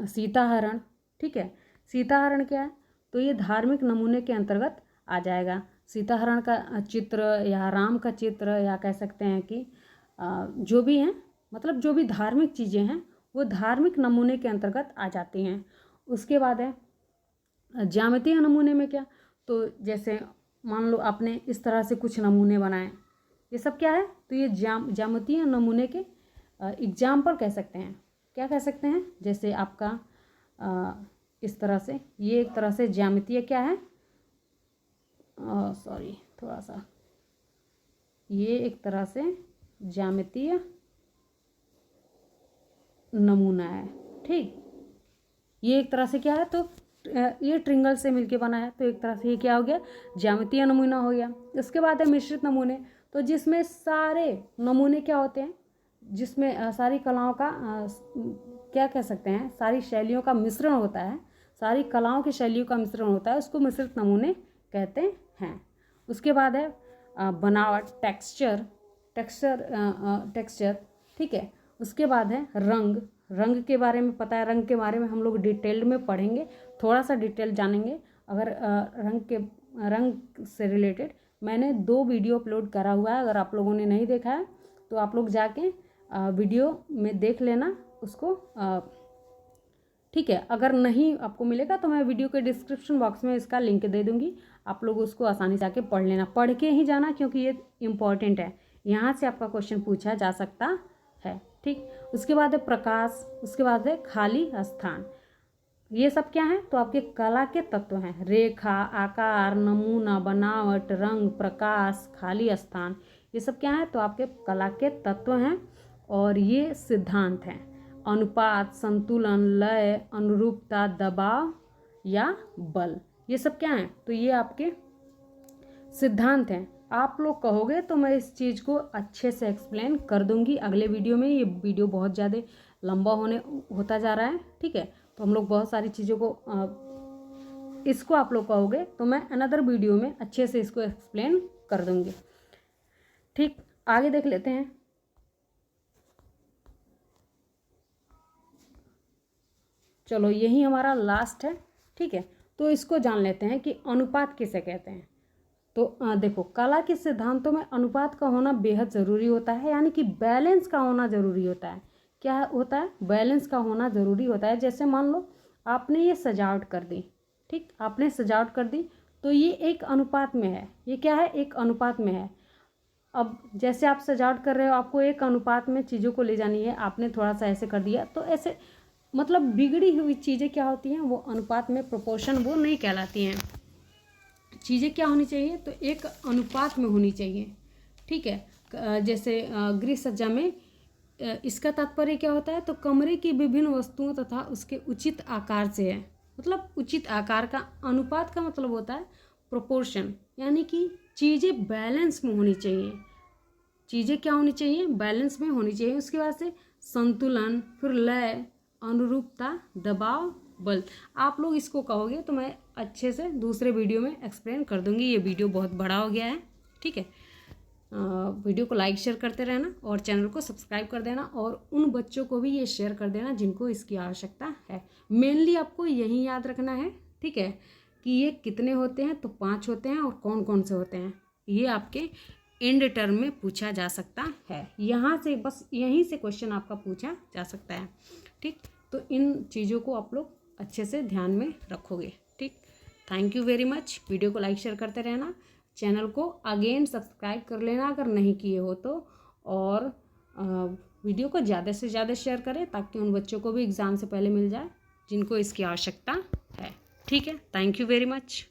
सीताहरण। ठीक है, सीताहरण क्या है? तो ये धार्मिक नमूने के अंतर्गत आ जाएगा। सीताहरण का चित्र या राम का चित्र या कह सकते हैं कि जो भी हैं, मतलब जो भी धार्मिक चीज़ें हैं वो धार्मिक नमूने के अंतर्गत आ जाती हैं। उसके बाद है ज्यामितीय नमूने में क्या, तो जैसे मान लो आपने इस तरह से कुछ नमूने बनाए, ये सब क्या है, तो ये ज्यामितीय नमूने के एग्जाम्पल कह सकते हैं। क्या कह सकते हैं, जैसे आपका इस तरह से, ये एक तरह से ज्यामितीय क्या है, सॉरी थोड़ा सा, ये एक तरह से ज्यामितीय नमूना है। ठीक, ये एक तरह से क्या है, तो ये ट्रिंगल से मिलके बना है, तो एक तरह से ये क्या हो गया, ज्यामितीय नमूना हो गया। उसके बाद है मिश्रित नमूने, तो जिसमें सारे नमूने क्या होते हैं, जिसमें सारी कलाओं का क्या कह सकते हैं, सारी शैलियों का मिश्रण होता है, सारी कलाओं की शैलियों का मिश्रण होता है, उसको मिश्रित नमूने कहते हैं। उसके बाद है बनावट, टेक्सचर, ठीक है। उसके बाद है रंग के बारे में पता है, रंग के बारे में हम लोग डिटेल्ड में पढ़ेंगे, थोड़ा सा डिटेल जानेंगे। अगर रंग से रिलेटेड मैंने 2 वीडियो अपलोड करा हुआ है, अगर आप लोगों ने नहीं देखा है तो आप लोग जाके वीडियो में देख लेना उसको, ठीक है। अगर नहीं आपको मिलेगा तो मैं वीडियो के डिस्क्रिप्शन बॉक्स में इसका लिंक दे दूँगी, आप लोग उसको आसानी से आके पढ़ लेना, पढ़ के ही जाना, क्योंकि ये इम्पॉर्टेंट है, यहाँ से आपका क्वेश्चन पूछा जा सकता है। ठीक, उसके बाद है प्रकाश, उसके बाद है खाली स्थान। ये सब क्या है, तो आपके कला के तत्व हैं, रेखा, आकार, नमूना, बनावट, रंग, प्रकाश, खाली स्थान, ये सब क्या है, तो आपके कला के तत्व हैं। और ये सिद्धांत हैं, अनुपात, संतुलन, लय, अनुरूपता, दबाव या बल, ये सब क्या हैं, तो ये आपके सिद्धांत हैं। आप लोग कहोगे तो मैं इस चीज़ को अच्छे से एक्सप्लेन कर दूंगी अगले वीडियो में। ये वीडियो बहुत ज़्यादा लंबा होता जा रहा है, ठीक है, तो हम लोग बहुत सारी चीज़ों को इसको आप लोग कहोगे तो मैं अनदर वीडियो में अच्छे से इसको एक्सप्लेन कर दूंगी। ठीक, आगे देख लेते हैं। चलो यही हमारा लास्ट है, ठीक है, तो इसको जान लेते हैं कि अनुपात किसे कहते हैं। तो देखो, कला के सिद्धांतों में अनुपात का होना बेहद ज़रूरी होता है, यानी कि बैलेंस का होना ज़रूरी होता है। क्या होता है, बैलेंस का होना ज़रूरी होता है। जैसे मान लो आपने ये सजावट कर दी, ठीक, आपने सजावट कर दी, तो ये एक अनुपात में है, ये क्या है, एक अनुपात में है। अब जैसे आप सजावट कर रहे हो, आपको एक अनुपात में चीज़ों को ले जानी है, आपने थोड़ा सा ऐसे कर दिया, तो ऐसे मतलब बिगड़ी हुई चीज़ें क्या होती हैं, वो अनुपात में प्रोपोर्शन वो नहीं कहलाती हैं। चीज़ें क्या होनी चाहिए, तो एक अनुपात में होनी चाहिए, ठीक है। जैसे गृह सज्जा में इसका तात्पर्य क्या होता है, तो कमरे की विभिन्न वस्तुओं तथा उसके उचित आकार से है, मतलब उचित आकार का, अनुपात का मतलब होता है प्रोपोर्शन, यानी कि चीज़ें बैलेंस में होनी चाहिए, चीज़ें क्या होनी चाहिए, बैलेंस में होनी चाहिए। उसके बाद से संतुलन, फिर लय, अनुरूपता, दबाव, बल, आप लोग इसको कहोगे तो मैं अच्छे से दूसरे वीडियो में एक्सप्लेन कर दूंगी। ये वीडियो बहुत बड़ा हो गया है, ठीक है। वीडियो को लाइक शेयर करते रहना और चैनल को सब्सक्राइब कर देना, और उन बच्चों को भी ये शेयर कर देना जिनको इसकी आवश्यकता है। मेनली आपको यही याद रखना है, ठीक है, कि ये कितने होते हैं, तो 5 होते हैं, और कौन कौन से होते हैं, ये आपके एंड टर्म में पूछा जा सकता है। यहाँ से बस यहीं से क्वेश्चन आपका पूछा जा सकता है, ठीक। तो इन चीज़ों को आप लोग अच्छे से ध्यान में रखोगे, ठीक। Thank you very much. Video को लाइक शेयर करते रहना, चैनल को अगेन सब्सक्राइब कर लेना अगर नहीं किए हो तो, और वीडियो को ज़्यादा से ज़्यादा शेयर करें ताकि उन बच्चों को भी एग्ज़ाम से पहले मिल जाए जिनको इसकी आवश्यकता है, ठीक है। Thank you very much.